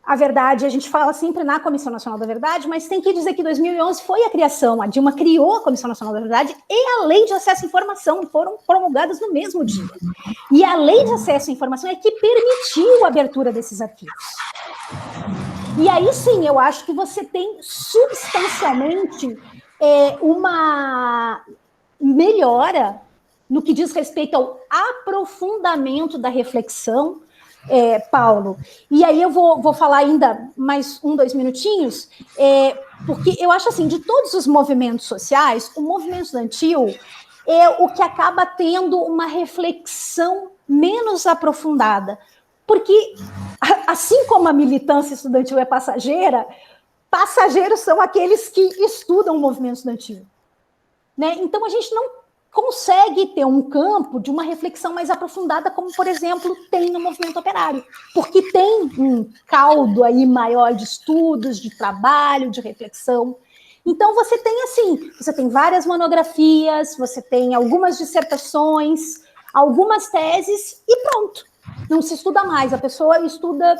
Speaker 3: a verdade, a gente fala sempre na Comissão Nacional da Verdade, mas tem que dizer que 2011 foi a criação, a Dilma criou a Comissão Nacional da Verdade e a Lei de Acesso à Informação foram promulgadas no mesmo dia. E a Lei de Acesso à Informação é que permitiu a abertura desses arquivos. E aí sim, eu acho que você tem substancialmente melhora no que diz respeito ao aprofundamento da reflexão, Paulo. E aí eu vou falar ainda mais 2 minutinhos, porque eu acho assim, de todos os movimentos sociais, o movimento estudantil é o que acaba tendo uma reflexão menos aprofundada, porque assim como a militância estudantil é passageira, passageiros são aqueles que estudam o movimento estudantil, né? Então a gente não consegue ter um campo de uma reflexão mais aprofundada, como, por exemplo, tem no movimento operário, porque tem um caldo aí maior de estudos, de trabalho, de reflexão. Então, você tem várias monografias, você tem algumas dissertações, algumas teses, e pronto. Não se estuda mais, a pessoa estuda,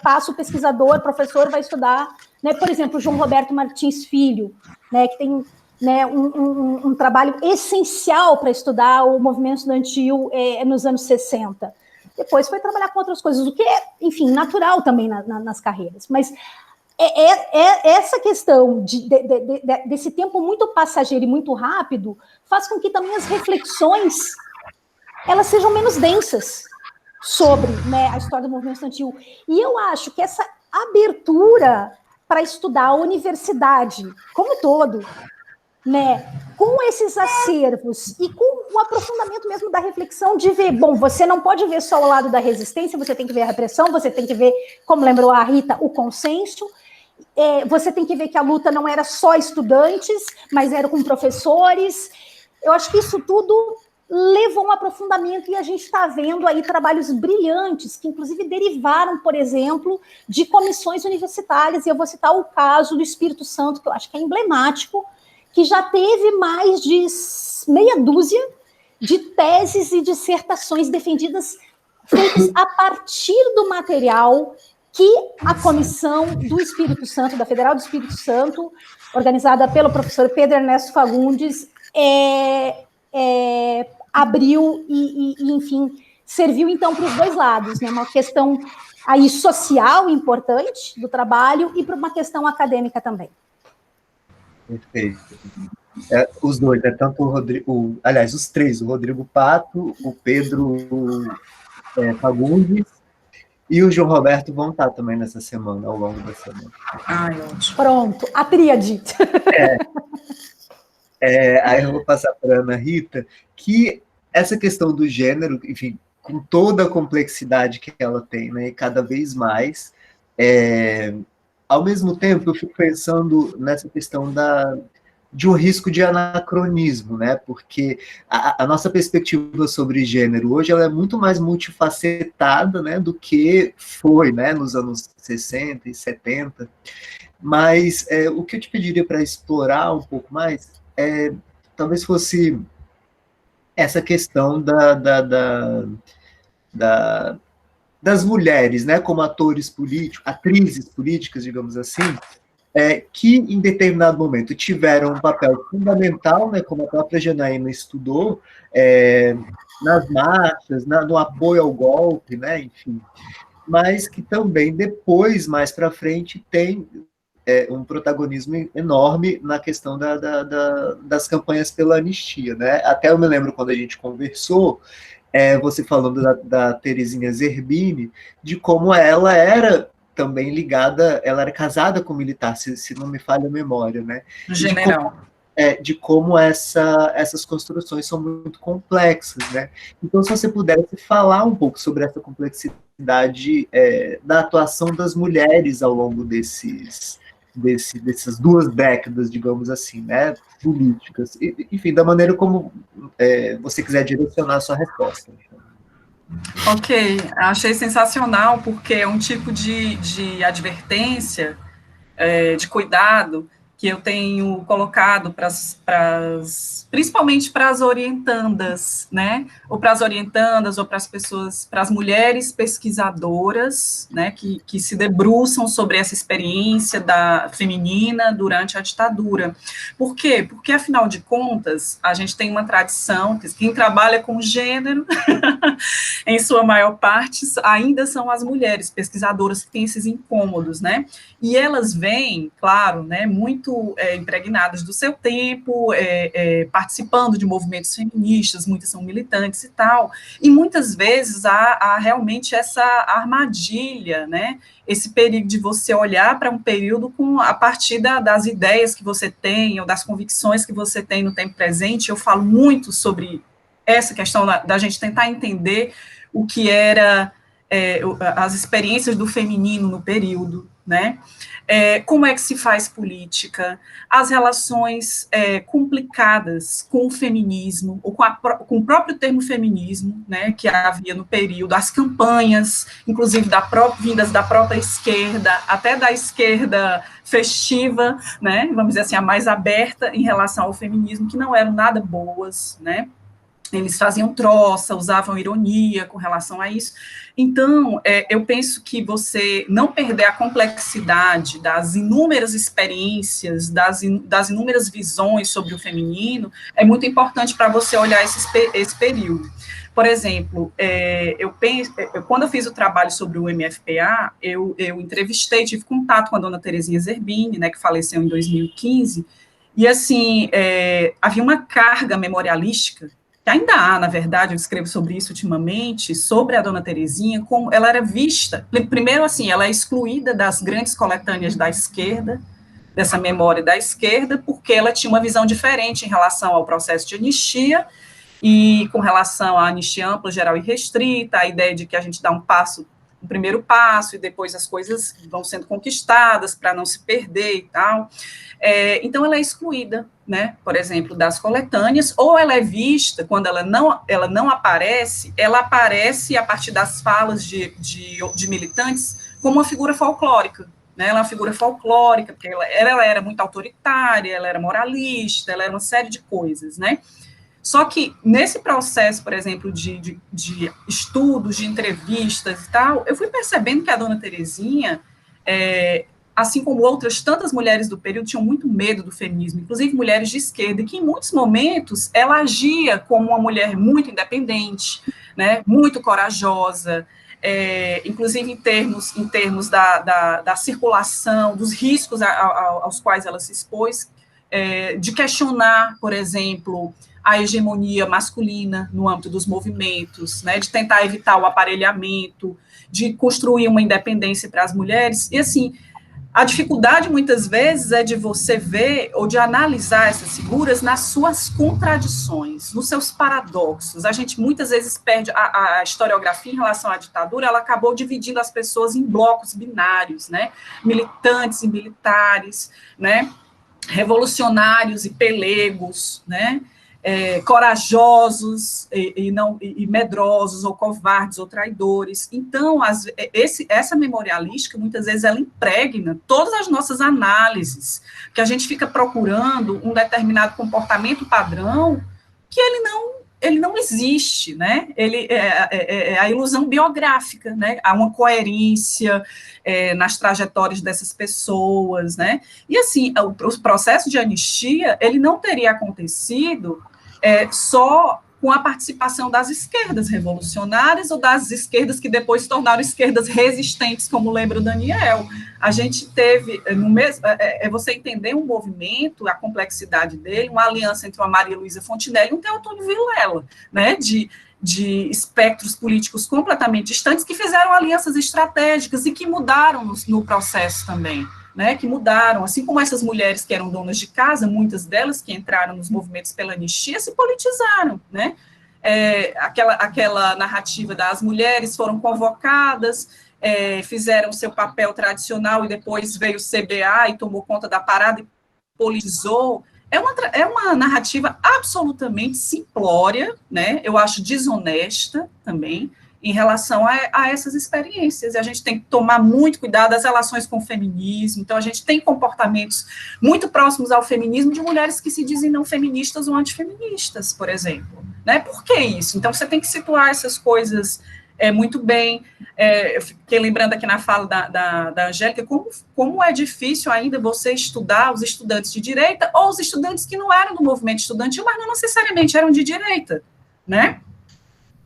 Speaker 3: passa o pesquisador, o professor vai estudar, né? Por exemplo, o João Roberto Martins Filho, né, que tem... né, um trabalho essencial para estudar o movimento estudantil nos anos 60. Depois foi trabalhar com outras coisas, o que é, enfim, natural também nas carreiras. Mas essa questão desse tempo muito passageiro e muito rápido faz com que também as reflexões elas sejam menos densas sobre, né, a história do movimento estudantil. E eu acho que essa abertura para estudar a universidade como um todo, né, com esses acervos e com o aprofundamento mesmo da reflexão de ver, bom, você não pode ver só o lado da resistência, você tem que ver a repressão, você tem que ver, como lembrou a Rita, o consenso, você tem que ver que a luta não era só estudantes, mas era com professores. Eu acho que isso tudo levou um aprofundamento e a gente está vendo aí trabalhos brilhantes, que inclusive derivaram, por exemplo, de comissões universitárias, e eu vou citar o caso do Espírito Santo, que eu acho que é emblemático, que já teve mais de meia dúzia de teses e dissertações defendidas, feitas a partir do material que a Comissão do Espírito Santo, da Federal do Espírito Santo, organizada pelo professor Pedro Ernesto Fagundes, abriu e, enfim, serviu, então, para os dois lados, né? Uma questão aí social importante do trabalho e para uma questão acadêmica também.
Speaker 1: Perfeito. Os dois, né? Tanto o Rodrigo, aliás, os três, o Rodrigo Pato, o Pedro Fagundes e o João Roberto vão estar também nessa semana, ao longo da semana.
Speaker 2: Ai, ótimo.
Speaker 3: Pronto, a tríade.
Speaker 1: Aí eu vou passar para a Ana Rita, que essa questão do gênero, enfim, com toda a complexidade que ela tem, né, e cada vez mais, ao mesmo tempo, eu fico pensando nessa questão de um risco de anacronismo, né? Porque a nossa perspectiva sobre gênero hoje ela é muito mais multifacetada, né, do que foi, né, nos anos 60 e 70. Mas o que eu te pediria para explorar um pouco mais talvez fosse essa questão das mulheres, né, como atrizes políticas, digamos assim, que em determinado momento tiveram um papel fundamental, né, como a própria Janaína estudou, nas marchas, no apoio ao golpe, né, enfim, mas que também depois, mais para frente, tem um protagonismo enorme na questão das campanhas pela anistia, né? Até eu me lembro quando a gente conversou, você falando da Terezinha Zerbini, de como ela era também ligada, ela era casada com militar, se não me falha a memória, né?
Speaker 2: General.
Speaker 1: De como essas construções são muito complexas, né? Então, se você pudesse falar um pouco sobre essa complexidade da atuação das mulheres ao longo dessas 2 décadas, digamos assim, né, políticas, enfim, da maneira como você quiser direcionar a sua resposta.
Speaker 2: Ok, achei sensacional, porque é um tipo de advertência, de cuidado, que eu tenho colocado principalmente para as orientandas, né? Ou para as orientandas, ou para as pessoas, para as mulheres pesquisadoras, né? Que se debruçam sobre essa experiência feminina durante a ditadura. Por quê? Porque, afinal de contas, a gente tem uma tradição, que quem trabalha com gênero, em sua maior parte, ainda são as mulheres pesquisadoras que têm esses incômodos, né? E elas vêm, claro, né, muito muito impregnadas do seu tempo, participando de movimentos feministas, muitas são militantes e tal, e muitas vezes há realmente essa armadilha, né, esse perigo de você olhar para um período a partir das ideias que você tem, ou das convicções que você tem no tempo presente. Eu falo muito sobre essa questão da gente tentar entender o que era as experiências do feminino no período, né? Como é que se faz política, as relações complicadas com o feminismo, ou com o próprio termo feminismo, né, que havia no período, as campanhas, inclusive vindas da própria esquerda, até da esquerda festiva, né, vamos dizer assim, a mais aberta em relação ao feminismo, que não eram nada boas, né? Eles faziam troça, usavam ironia com relação a isso. Então, eu penso que você não perder a complexidade das inúmeras experiências, das inúmeras visões sobre o feminino, é muito importante para você olhar esse período. Por exemplo, quando eu fiz o trabalho sobre o MFPA, eu entrevistei, tive contato com a dona Terezinha Zerbini, né, que faleceu em 2015, e assim, havia uma carga memorialística, que ainda há, na verdade, eu escrevo sobre isso ultimamente, sobre a dona Terezinha, como ela era vista, primeiro assim, ela é excluída das grandes coletâneas da esquerda, dessa memória da esquerda, porque ela tinha uma visão diferente em relação ao processo de anistia, e com relação à anistia ampla, geral e restrita, a ideia de que a gente dá um primeiro passo, e depois as coisas vão sendo conquistadas para não se perder e tal. Então, ela é excluída, né, por exemplo, das coletâneas, ou ela é vista, quando ela não aparece, ela aparece a partir das falas de militantes como uma figura folclórica, né, ela é uma figura folclórica, porque ela era muito autoritária, ela era moralista, ela era uma série de coisas, né. Só que, nesse processo, por exemplo, de estudos, de entrevistas e tal, eu fui percebendo que a dona Terezinha, assim como outras tantas mulheres do período, tinham muito medo do feminismo, inclusive mulheres de esquerda, e que, em muitos momentos, ela agia como uma mulher muito independente, né, muito corajosa, inclusive em termos da circulação, dos riscos aos quais ela se expôs, de questionar, por exemplo, a hegemonia masculina no âmbito dos movimentos, né, de tentar evitar o aparelhamento, de construir uma independência para as mulheres, e assim, a dificuldade, muitas vezes, é de você ver ou de analisar essas figuras nas suas contradições, nos seus paradoxos. A gente, muitas vezes, perde a historiografia em relação à ditadura, ela acabou dividindo as pessoas em blocos binários, né? Militantes e militares, né? Revolucionários e pelegos, né? Corajosos e medrosos, ou covardes, ou traidores. Então, essa memorialística, muitas vezes, ela impregna todas as nossas análises, que a gente fica procurando um determinado comportamento padrão, que ele não existe, né? Ele é a ilusão biográfica, né? Há uma coerência nas trajetórias dessas pessoas, né? E, assim, o processo de anistia, ele não teria acontecido só com a participação das esquerdas revolucionárias, ou das esquerdas que depois se tornaram esquerdas resistentes, como lembra o Daniel. A gente teve, você entender um movimento, a complexidade dele, uma aliança entre uma Maria Luísa Fontinelli e um Teotônio Vilela, né, de espectros políticos completamente distantes, que fizeram alianças estratégicas e que mudaram no processo também, né, que mudaram, assim como essas mulheres que eram donas de casa, muitas delas que entraram nos movimentos pela anistia, se politizaram, né, aquela narrativa das mulheres foram convocadas, fizeram seu papel tradicional, e depois veio o CBA e tomou conta da parada e politizou. É uma narrativa absolutamente simplória, né, eu acho desonesta também, em relação a essas experiências, e a gente tem que tomar muito cuidado das relações com o feminismo. Então, a gente tem comportamentos muito próximos ao feminismo de mulheres que se dizem não feministas ou antifeministas, por exemplo, né? Por que isso? Então, você tem que situar essas coisas muito bem. Eu fiquei lembrando aqui na fala da Angélica, como é difícil ainda você estudar os estudantes de direita, ou os estudantes que não eram do movimento estudantil, mas não necessariamente eram de direita, né?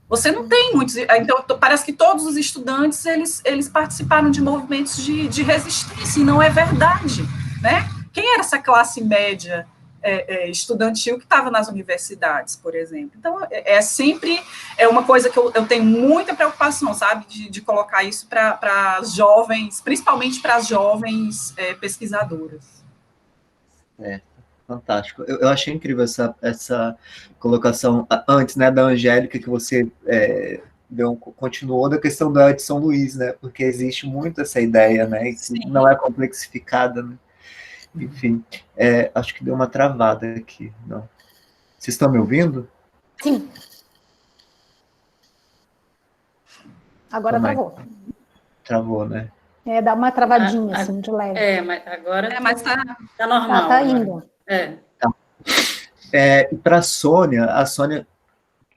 Speaker 2: Você não tem muitos, então parece que todos os estudantes, eles participaram de movimentos de resistência, e não é verdade, né? quem era essa classe média estudantil que estava nas universidades, por exemplo. Então, sempre uma coisa que eu tenho muita preocupação, sabe, de colocar isso para as jovens, principalmente para as jovens pesquisadoras.
Speaker 1: Fantástico. Eu achei incrível essa colocação antes, né, da Angélica, que você continuou da questão da Edson Luiz, né, porque existe muito essa ideia, né, que não é complexificada, né. Enfim, acho que deu uma travada aqui. Não. Vocês estão me ouvindo?
Speaker 3: Sim. Agora travou.
Speaker 1: Travou, né?
Speaker 3: Dá uma travadinha, assim, de leve.
Speaker 4: Mas agora
Speaker 2: mas tá
Speaker 4: normal.
Speaker 3: Tá indo.
Speaker 1: Tá. E para a Sônia,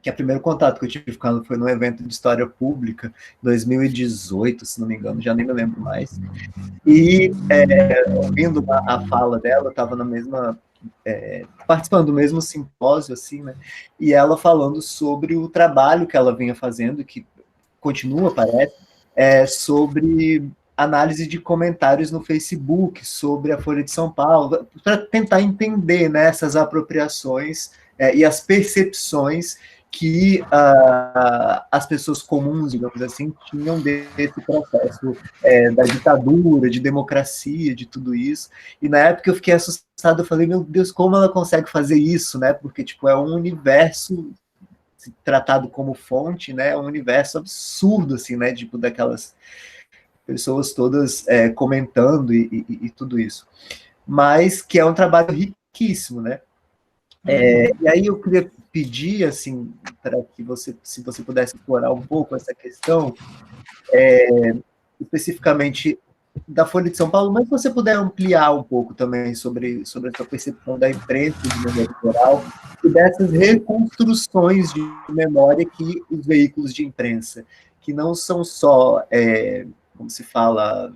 Speaker 1: que é o primeiro contato que eu tive com ela foi num evento de história pública, em 2018, se não me engano, já nem me lembro mais. E ouvindo a fala dela, eu estava na mesma, participando do mesmo simpósio, assim, né? E ela falando sobre o trabalho que ela vinha fazendo, que continua, parece, sobre análise de comentários no Facebook, sobre a Folha de São Paulo, para tentar entender, né, essas apropriações e as percepções que as pessoas comuns, digamos assim, tinham desse processo da ditadura, de democracia, de tudo isso. E na época eu fiquei assustado, eu falei, meu Deus, como ela consegue fazer isso, né? Porque, tipo, é um universo tratado como fonte, né? É um universo absurdo, assim, né? Tipo, daquelas pessoas todas comentando e tudo isso. Mas que é um trabalho riquíssimo, né? E aí eu queria pedir, assim, para que se você pudesse explorar um pouco essa questão, especificamente da Folha de São Paulo, mas se você puder ampliar um pouco também sobre a sua percepção da imprensa de maneira geral e dessas reconstruções de memória que os veículos de imprensa, que não são só, como se fala,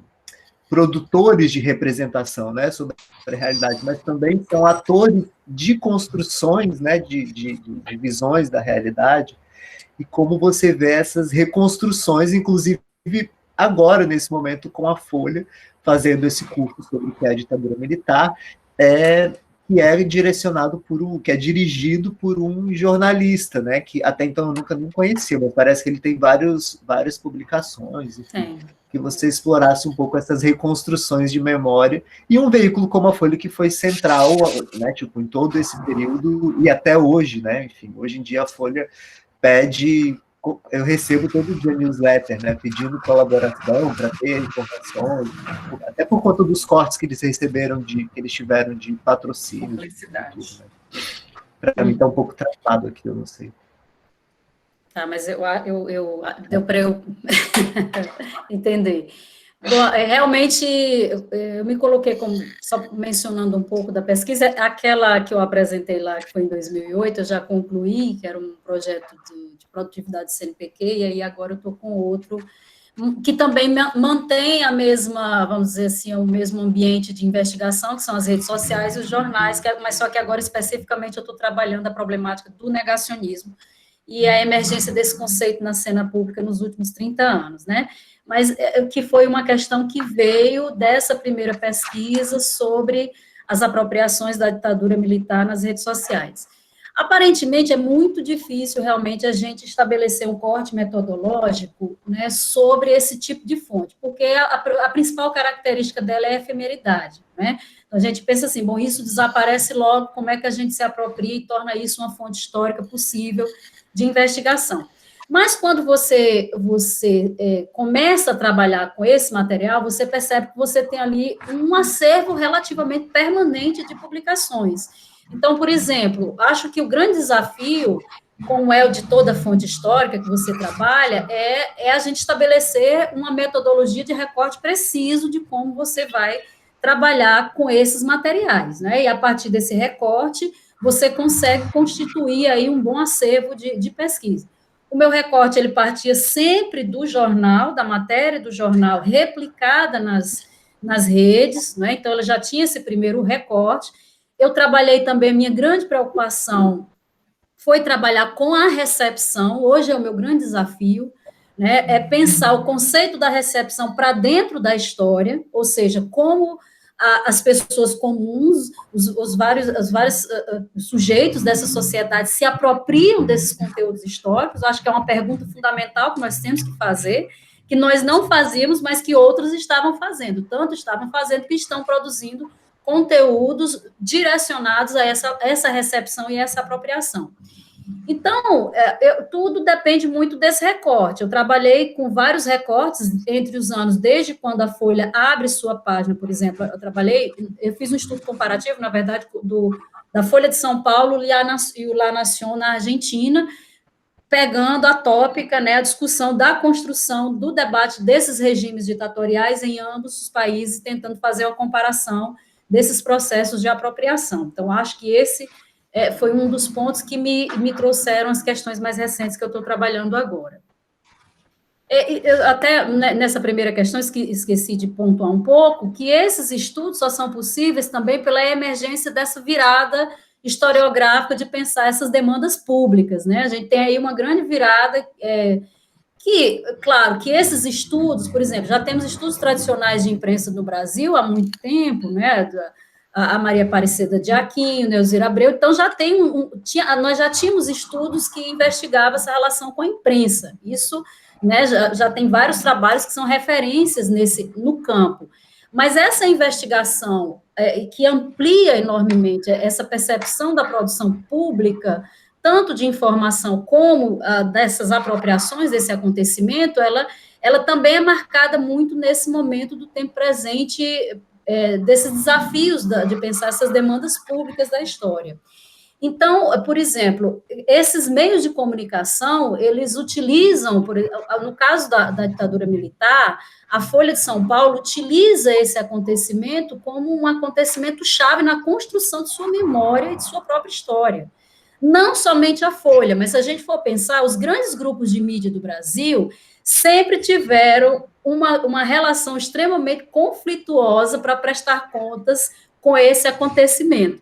Speaker 1: produtores de representação, né, sobre a realidade, mas também são atores de construções, né, de visões da realidade, e como você vê essas reconstruções, inclusive agora, nesse momento, com a Folha, fazendo esse curso sobre o que é a ditadura militar, que é direcionado que é dirigido por um jornalista, né, que até então eu nunca nem conhecia, mas parece que ele tem várias publicações, enfim, que você explorasse um pouco essas reconstruções de memória, e um veículo como a Folha que foi central, né, tipo, em todo esse período, e até hoje, né, enfim, hoje em dia a Folha pede, eu recebo todo dia newsletter, né, pedindo colaboração para ter informações, até por conta dos cortes que eles receberam, que eles tiveram de patrocínio.
Speaker 2: Publicidade.
Speaker 1: Né. Para mim está um pouco travado aqui, eu não sei.
Speaker 4: Tá, mas deu para eu entender. Bom, realmente, eu me coloquei como, só mencionando um pouco da pesquisa, aquela que eu apresentei lá, que foi em 2008, eu já concluí, que era um projeto de produtividade CNPq, e aí agora eu estou com outro, que também mantém a mesma, vamos dizer assim, o mesmo ambiente de investigação, que são as redes sociais e os jornais, mas só que agora, especificamente, eu estou trabalhando a problemática do negacionismo, e a emergência desse conceito na cena pública nos últimos 30 anos, né? Mas que foi uma questão que veio dessa primeira pesquisa sobre as apropriações da ditadura militar nas redes sociais. Aparentemente, é muito difícil realmente a gente estabelecer um corte metodológico, né, sobre esse tipo de fonte, porque a principal característica dela é a efemeridade, né? Então, a gente pensa assim, bom, isso desaparece logo, como é que a gente se apropria e torna isso uma fonte histórica possível de investigação. Mas quando você começa a trabalhar com esse material, você percebe que você tem ali um acervo relativamente permanente de publicações. Então, por exemplo, acho que o grande desafio, como é o de toda fonte histórica que você trabalha, é a gente estabelecer uma metodologia de recorte preciso de como você vai trabalhar com esses materiais, né? E a partir desse recorte, você consegue constituir aí um bom acervo de pesquisa. O meu recorte, ele partia sempre do jornal, da matéria do jornal, replicada nas redes, né? Então, ela já tinha esse primeiro recorte. Eu trabalhei também, minha grande preocupação foi trabalhar com a recepção, hoje é o meu grande desafio, né? É pensar o conceito da recepção para dentro da história, ou seja, como as pessoas comuns, os vários sujeitos dessa sociedade se apropriam desses conteúdos históricos. Eu acho que é uma pergunta fundamental que nós temos que fazer, que nós não fazíamos, mas que outros estavam fazendo, tanto estavam fazendo que estão produzindo conteúdos direcionados a essa recepção e essa apropriação. Então, tudo depende muito desse recorte. Eu trabalhei com vários recortes entre os anos, desde quando a Folha abre sua página, por exemplo, eu fiz um estudo comparativo, na verdade, da Folha de São Paulo e o La Nación na Argentina, pegando a tópica, né, a discussão da construção do debate desses regimes ditatoriais em ambos os países, tentando fazer uma comparação desses processos de apropriação. Então, acho que esse foi um dos pontos que me trouxeram as questões mais recentes que eu estou trabalhando agora. Eu até nessa primeira questão esqueci de pontuar um pouco que esses estudos só são possíveis também pela emergência dessa virada historiográfica de pensar essas demandas públicas, né? A gente tem aí uma grande virada que, claro, que esses estudos, por exemplo, já temos estudos tradicionais de imprensa no Brasil há muito tempo, né? A Maria Aparecida de Aquino, Neuzira Abreu, então nós já tínhamos estudos que investigavam essa relação com a imprensa. Isso, né, já tem vários trabalhos que são referências no campo. Mas essa investigação que amplia enormemente essa percepção da produção pública, tanto de informação como dessas apropriações desse acontecimento, ela também é marcada muito nesse momento do tempo presente, desses desafios de pensar essas demandas públicas da história. Então, por exemplo, esses meios de comunicação, eles utilizam, no caso da ditadura militar, a Folha de São Paulo utiliza esse acontecimento como um acontecimento chave na construção de sua memória e de sua própria história. Não somente a Folha, mas se a gente for pensar, os grandes grupos de mídia do Brasil sempre tiveram uma relação extremamente conflituosa para prestar contas com esse acontecimento.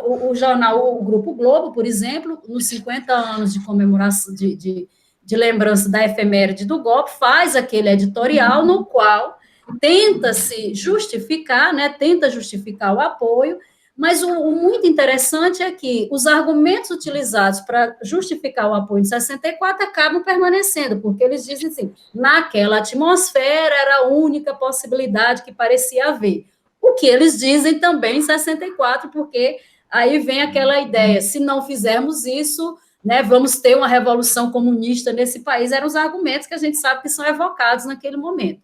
Speaker 4: O Grupo Globo, por exemplo, nos 50 anos de comemoração, de lembrança da efeméride do golpe, faz aquele editorial no qual tenta se justificar, né, tenta justificar o apoio, mas o muito interessante é que os argumentos utilizados para justificar o apoio de 64 acabam permanecendo, porque eles dizem assim, naquela atmosfera era a única possibilidade que parecia haver. O que eles dizem também em 64, porque aí vem aquela ideia, se não fizermos isso, né, vamos ter uma revolução comunista nesse país, eram os argumentos que a gente sabe que são evocados naquele momento.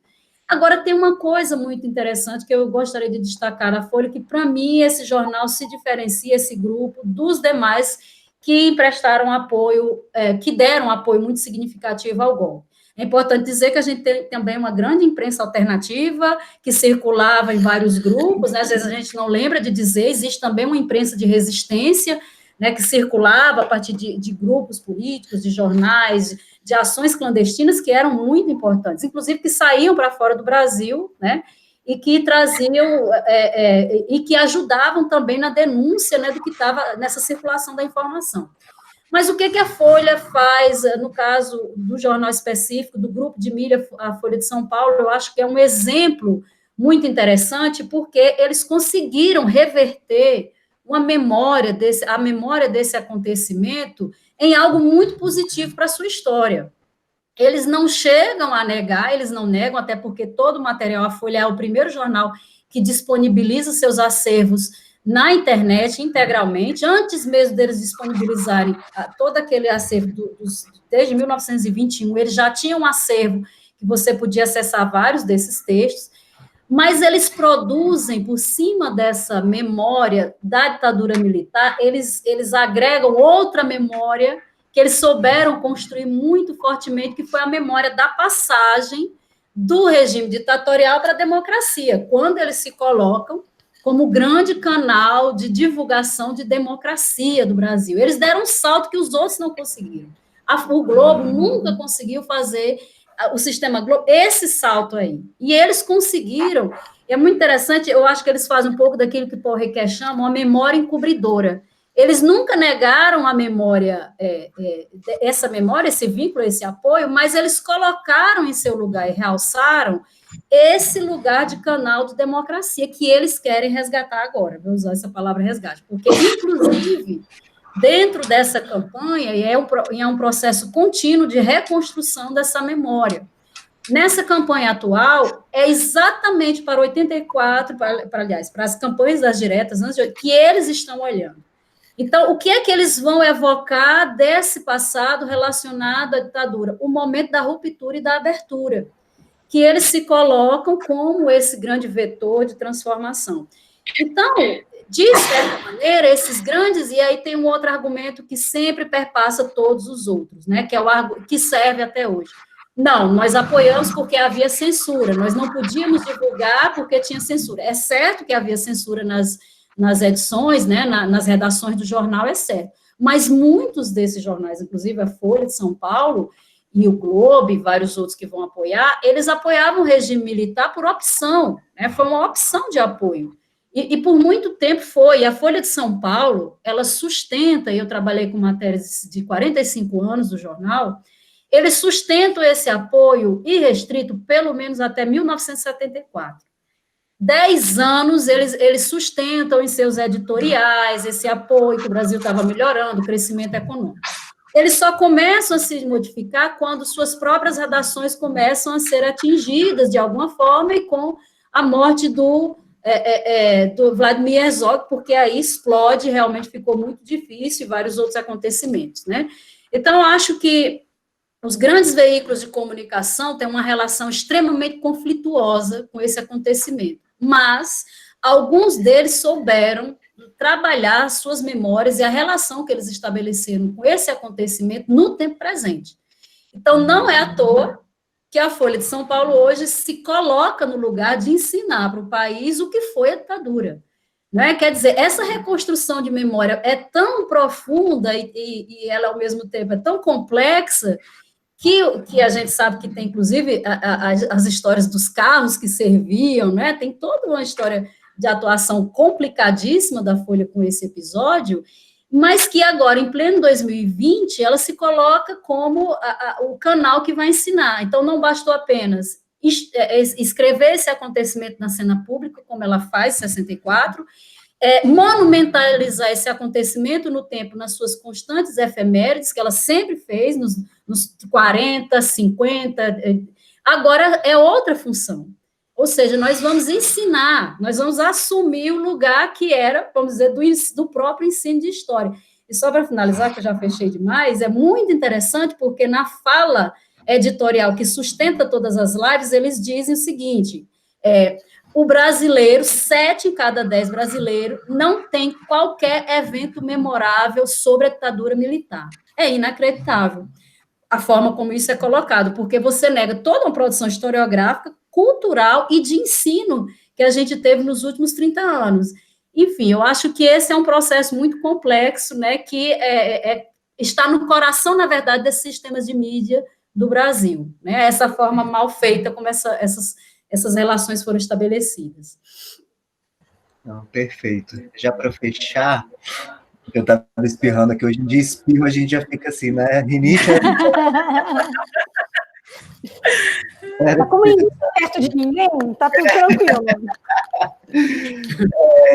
Speaker 4: Agora, tem uma coisa muito interessante que eu gostaria de destacar na Folha, que, para mim, esse jornal se diferencia, esse grupo, dos demais que emprestaram apoio, que deram apoio muito significativo ao golpe. É importante dizer que a gente tem também uma grande imprensa alternativa, que circulava em vários grupos, né? Às vezes a gente não lembra de dizer, existe também uma imprensa de resistência, né, que circulava a partir de grupos políticos, de jornais, de ações clandestinas que eram muito importantes, inclusive que saíam para fora do Brasil, né, e que traziam, e que ajudavam também na denúncia, né, do que estava nessa circulação da informação. Mas o que a Folha faz, no caso do jornal específico, do grupo de mídia, a Folha de São Paulo, eu acho que é um exemplo muito interessante, porque eles conseguiram reverter a memória desse acontecimento em algo muito positivo para a sua história. Eles não chegam a negar, eles não negam, até porque todo o material, a Folha é o primeiro jornal que disponibiliza seus acervos na internet integralmente, antes mesmo deles disponibilizarem todo aquele acervo desde 1921, eles já tinham um acervo que você podia acessar vários desses textos, mas eles produzem, por cima dessa memória da ditadura militar, eles agregam outra memória que eles souberam construir muito fortemente, que foi a memória da passagem do regime ditatorial para a democracia, quando eles se colocam como grande canal de divulgação de democracia do Brasil. Eles deram um salto que os outros não conseguiram. O Globo nunca conseguiu fazer, o sistema Globo, esse salto aí. E eles conseguiram, é muito interessante, eu acho que eles fazem um pouco daquilo que Paul Ricoeur chama uma memória encobridora. Eles nunca negaram a memória, essa memória, esse vínculo, esse apoio, mas eles colocaram em seu lugar e realçaram esse lugar de canal de democracia que eles querem resgatar agora. Vou usar essa palavra resgate, porque, inclusive, dentro dessa campanha, e é um processo contínuo de reconstrução dessa memória. Nessa campanha atual, é exatamente para 84, aliás, para as campanhas das diretas, que eles estão olhando. Então, o que é que eles vão evocar desse passado relacionado à ditadura? O momento da ruptura e da abertura, que eles se colocam como esse grande vetor de transformação. Então, de certa maneira, esses grandes, e aí tem um outro argumento que sempre perpassa todos os outros, né, que é o que serve até hoje. Não, nós apoiamos porque havia censura, nós não podíamos divulgar porque tinha censura. É certo que havia censura nas edições, né, nas redações do jornal, é certo. Mas muitos desses jornais, inclusive a Folha de São Paulo e o Globo e vários outros que vão apoiar, eles apoiavam o regime militar por opção, né, foi uma opção de apoio. E por muito tempo foi. A Folha de São Paulo, ela sustenta, e eu trabalhei com matérias de 45 anos do jornal, eles sustentam esse apoio irrestrito pelo menos até 1974. 10 anos eles sustentam em seus editoriais esse apoio, que o Brasil estava melhorando, o crescimento econômico. Eles só começam a se modificar quando suas próprias redações começam a ser atingidas de alguma forma e com a morte do Vladimir Herzog, porque aí explode, realmente ficou muito difícil, e vários outros acontecimentos, né? Então, eu acho que os grandes veículos de comunicação têm uma relação extremamente conflituosa com esse acontecimento, mas alguns deles souberam trabalhar suas memórias e a relação que eles estabeleceram com esse acontecimento no tempo presente. Então, não é à toa que a Folha de São Paulo hoje se coloca no lugar de ensinar para o país o que foi a ditadura. Né? Quer dizer, essa reconstrução de memória é tão profunda e ela, ao mesmo tempo, é tão complexa que a gente sabe que tem, inclusive, as histórias dos carros que serviam, né? Tem toda uma história de atuação complicadíssima da Folha com esse episódio, mas que agora, em pleno 2020, ela se coloca como o canal que vai ensinar. Então, não bastou apenas escrever esse acontecimento na cena pública, como ela faz em 64, monumentalizar esse acontecimento no tempo, nas suas constantes efemérides, que ela sempre fez, nos 40, 50, agora é outra função. Ou seja, nós vamos ensinar, nós vamos assumir o lugar que era, vamos dizer, do próprio ensino de história. E só para finalizar, que eu já fechei demais, é muito interessante, porque na fala editorial que sustenta todas as lives, eles dizem o seguinte, o brasileiro, 7 em cada 10 brasileiros, não tem qualquer evento memorável sobre a ditadura militar. É inacreditável a forma como isso é colocado, porque você nega toda uma produção historiográfica, cultural e de ensino que a gente teve nos últimos 30 anos. Enfim, eu acho que esse é um processo muito complexo, né, que está no coração, na verdade, desses sistemas de mídia do Brasil, né, essa forma mal feita como essas relações foram estabelecidas.
Speaker 1: Não, perfeito. Já para fechar, eu estava espirrando aqui, hoje em dia espirro, a gente já fica assim, né? Rinite.
Speaker 3: Como ninguém está perto de ninguém, está tudo tranquilo.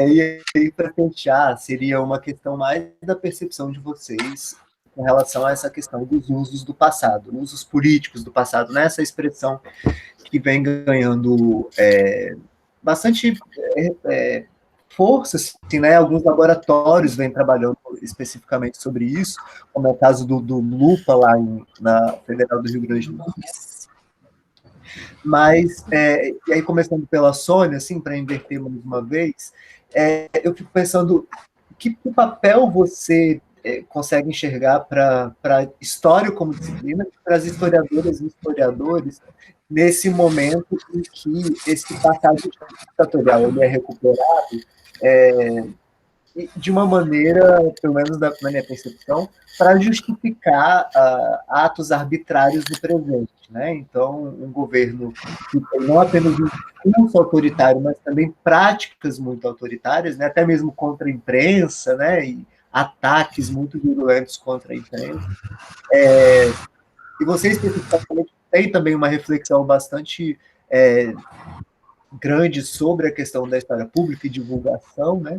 Speaker 1: E aí, para fechar, seria uma questão mais da percepção de vocês com relação a essa questão dos usos do passado, usos políticos do passado, né? Essa expressão que vem ganhando bastante força, assim, né? Alguns laboratórios vêm trabalhando especificamente sobre isso, como é o caso do Lupa, lá na Federal do Rio Grande do Sul. Mas, e aí começando pela Sônia, assim, para inverter mais uma vez, eu fico pensando, que papel você consegue enxergar para a história como disciplina, para as historiadoras e historiadores, nesse momento em que esse passado ditatorial ele é recuperado de uma maneira, pelo menos na minha percepção, para justificar atos arbitrários no presente, né? Então, um governo que tem não apenas um discurso autoritário, mas também práticas muito autoritárias, né? Até mesmo contra a imprensa, né? E ataques muito violentos contra a imprensa. E você, especificamente, tem também uma reflexão bastante grande sobre a questão da história pública e divulgação, né?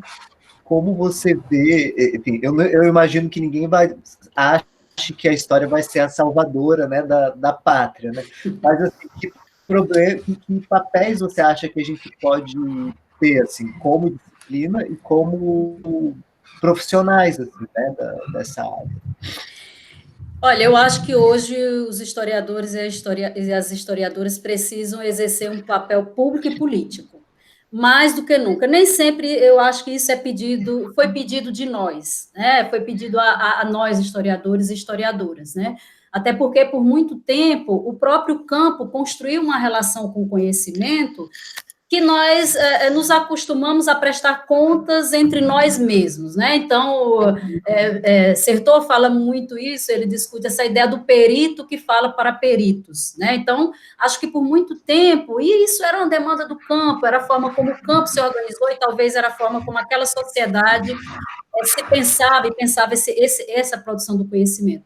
Speaker 1: Como você vê, enfim, eu imagino que ninguém ache que a história vai ser a salvadora, né, da pátria, né? Mas, assim, que papéis você acha que a gente pode ter, assim, como disciplina e como profissionais, assim, né, dessa área?
Speaker 4: Olha, eu acho que hoje os historiadores e as historiadoras precisam exercer um papel público e político, mais do que nunca. Nem sempre eu acho que isso foi pedido de nós, né? Foi pedido a nós, historiadores e historiadoras, né? Até porque, por muito tempo, o próprio campo construiu uma relação com o conhecimento que nós nos acostumamos a prestar contas entre nós mesmos, né? Então, Sertor fala muito isso, ele discute essa ideia do perito que fala para peritos, né? Então, acho que por muito tempo, e isso era uma demanda do campo, era a forma como o campo se organizou e talvez era a forma como aquela sociedade se pensava e pensava essa produção do conhecimento.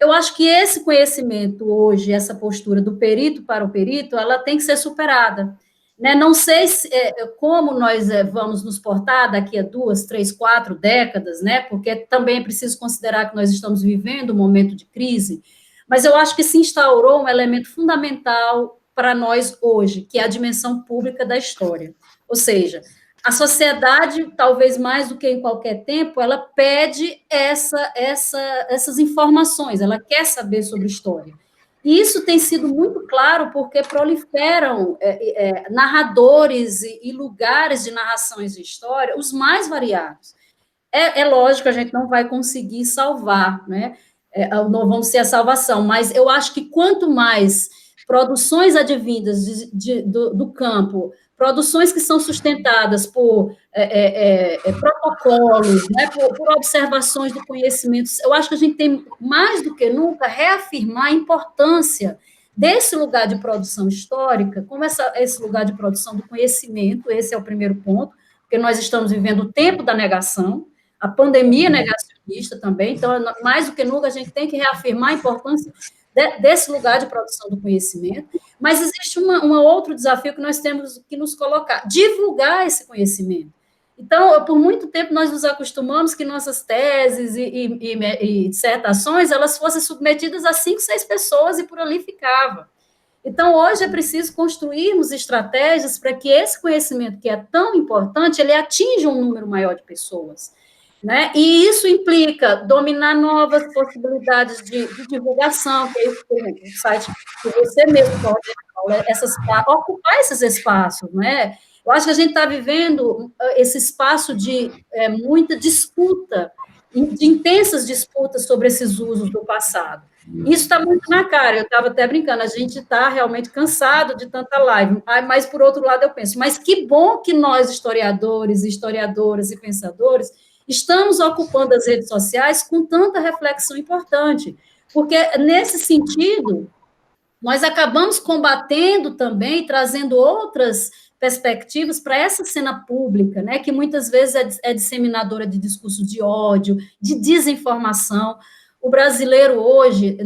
Speaker 4: Eu acho que esse conhecimento hoje, essa postura do perito para o perito, ela tem que ser superada. Né? Não sei como nós vamos nos portar daqui a 2, 3, 4 décadas, né? Porque também é preciso considerar que nós estamos vivendo um momento de crise, mas eu acho que se instaurou um elemento fundamental para nós hoje, que é a dimensão pública da história. Ou seja, a sociedade, talvez mais do que em qualquer tempo, ela pede essas informações, ela quer saber sobre história. E isso tem sido muito claro porque proliferam narradores e lugares de narrações de história, os mais variados. É lógico, a gente não vai conseguir salvar, né? Não vamos ser a salvação, mas eu acho que quanto mais produções advindas do campo, produções que são sustentadas por protocolos, né, por observações do conhecimento, eu acho que a gente tem, mais do que nunca, reafirmar a importância desse lugar de produção histórica, como esse lugar de produção do conhecimento, esse é o primeiro ponto, porque nós estamos vivendo o tempo da negação, a pandemia negacionista também, então, mais do que nunca, a gente tem que reafirmar a importância desse lugar de produção do conhecimento, mas existe um outro desafio que nós temos que nos colocar, divulgar esse conhecimento. Então, por muito tempo, nós nos acostumamos que nossas teses e dissertações, elas fossem submetidas a 5, 6 pessoas e por ali ficava. Então, hoje é preciso construirmos estratégias para que esse conhecimento, que é tão importante, ele atinja um número maior de pessoas. Né? E isso implica dominar novas possibilidades de divulgação, que é isso que o site que você mesmo ocupar esses espaços. Né? Eu acho que a gente está vivendo esse espaço de muita disputa, de intensas disputas sobre esses usos do passado. Isso está muito na cara, eu estava até brincando, a gente está realmente cansado de tanta live, mas, por outro lado, eu penso, mas que bom que nós, historiadores, historiadoras e pensadores, estamos ocupando as redes sociais com tanta reflexão importante, porque, nesse sentido, nós acabamos combatendo também, trazendo outras perspectivas para essa cena pública, né, que muitas vezes é disseminadora de discurso de ódio, de desinformação. O brasileiro hoje,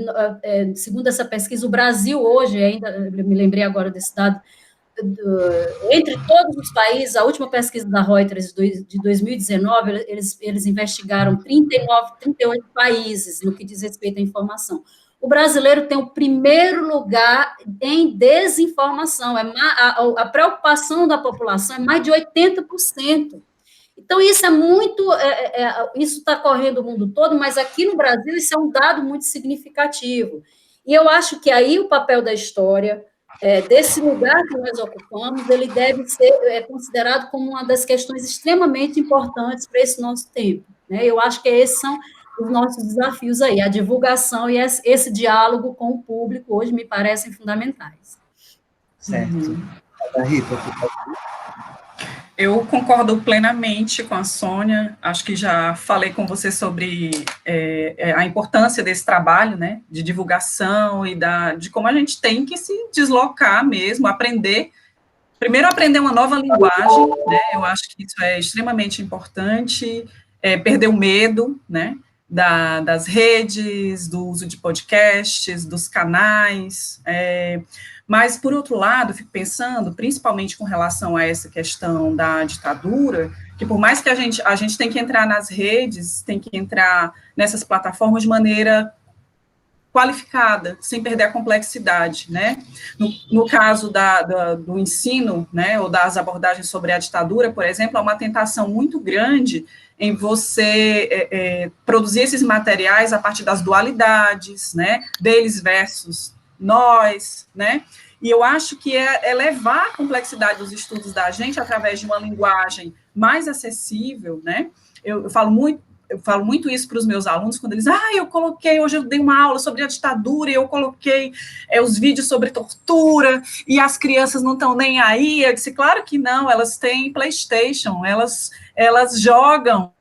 Speaker 4: segundo essa pesquisa, o Brasil hoje, ainda me lembrei agora desse dado, entre todos os países, a última pesquisa da Reuters de 2019, eles investigaram 38 países no que diz respeito à informação. O brasileiro tem o primeiro lugar em desinformação, a preocupação da população é mais de 80%. Então, isso é muito, isso está correndo o mundo todo, mas aqui no Brasil isso é um dado muito significativo. E eu acho que aí o papel da história, desse lugar que nós ocupamos, ele deve ser considerado como uma das questões extremamente importantes para esse nosso tempo. Né? Eu acho que esses são os nossos desafios aí, a divulgação e esse diálogo com o público hoje me parecem fundamentais.
Speaker 1: Certo. Rita,
Speaker 2: eu concordo plenamente com a Sônia, acho que já falei com você sobre a importância desse trabalho, né, de divulgação e de como a gente tem que se deslocar mesmo, primeiro aprender uma nova linguagem, né, eu acho que isso é extremamente importante, perder o medo, né, das redes, do uso de podcasts, dos canais, mas, por outro lado, eu fico pensando, principalmente com relação a essa questão da ditadura, que por mais que a gente tem que entrar nas redes, tem que entrar nessas plataformas de maneira qualificada, sem perder a complexidade, né? No caso do ensino, né, ou das abordagens sobre a ditadura, por exemplo, há uma tentação muito grande em você produzir esses materiais a partir das dualidades, né, deles versus nós, né, e eu acho que é levar a complexidade dos estudos da gente através de uma linguagem mais acessível, né, eu falo muito isso para os meus alunos, quando eles, hoje eu dei uma aula sobre a ditadura, e eu coloquei os vídeos sobre tortura, e as crianças não estão nem aí. Eu disse, claro que não, elas têm PlayStation, elas jogam,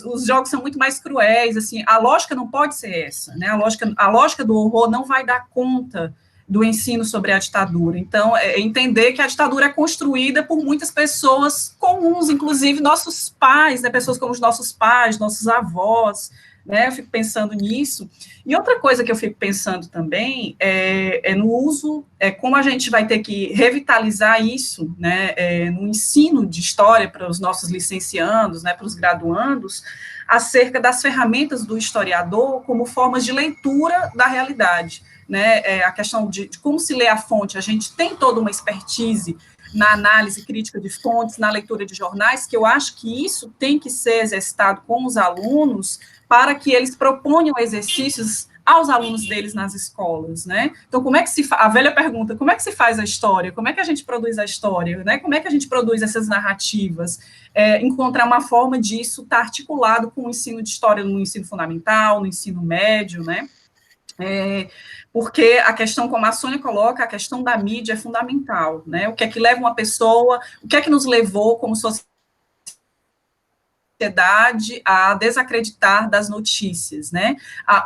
Speaker 2: os jogos são muito mais cruéis, assim, a lógica não pode ser essa, né, a lógica do horror não vai dar conta do ensino sobre a ditadura. Então, entender que a ditadura é construída por muitas pessoas comuns, inclusive nossos pais, né, pessoas como os nossos pais, nossos avós, né, eu fico pensando nisso. E outra coisa que eu fico pensando também é no uso, como a gente vai ter que revitalizar isso, né, no ensino de história para os nossos licenciandos, né, para os graduandos, acerca das ferramentas do historiador como formas de leitura da realidade, né, a questão de como se lê a fonte. A gente tem toda uma expertise na análise crítica de fontes, na leitura de jornais, que eu acho que isso tem que ser exercitado com os alunos para que eles proponham exercícios aos alunos deles nas escolas, né? Então, como é que se faz? A velha pergunta, como é que se faz a história? Como é que a gente produz a história? Né? Como é que a gente produz essas narrativas? Encontrar uma forma disso estar articulado com o ensino de história no ensino fundamental, no ensino médio, né? Porque a questão, como a Sônia coloca, a questão da mídia é fundamental, né? O que é que leva uma pessoa, o que é que nos levou como sociedade a desacreditar das notícias, né?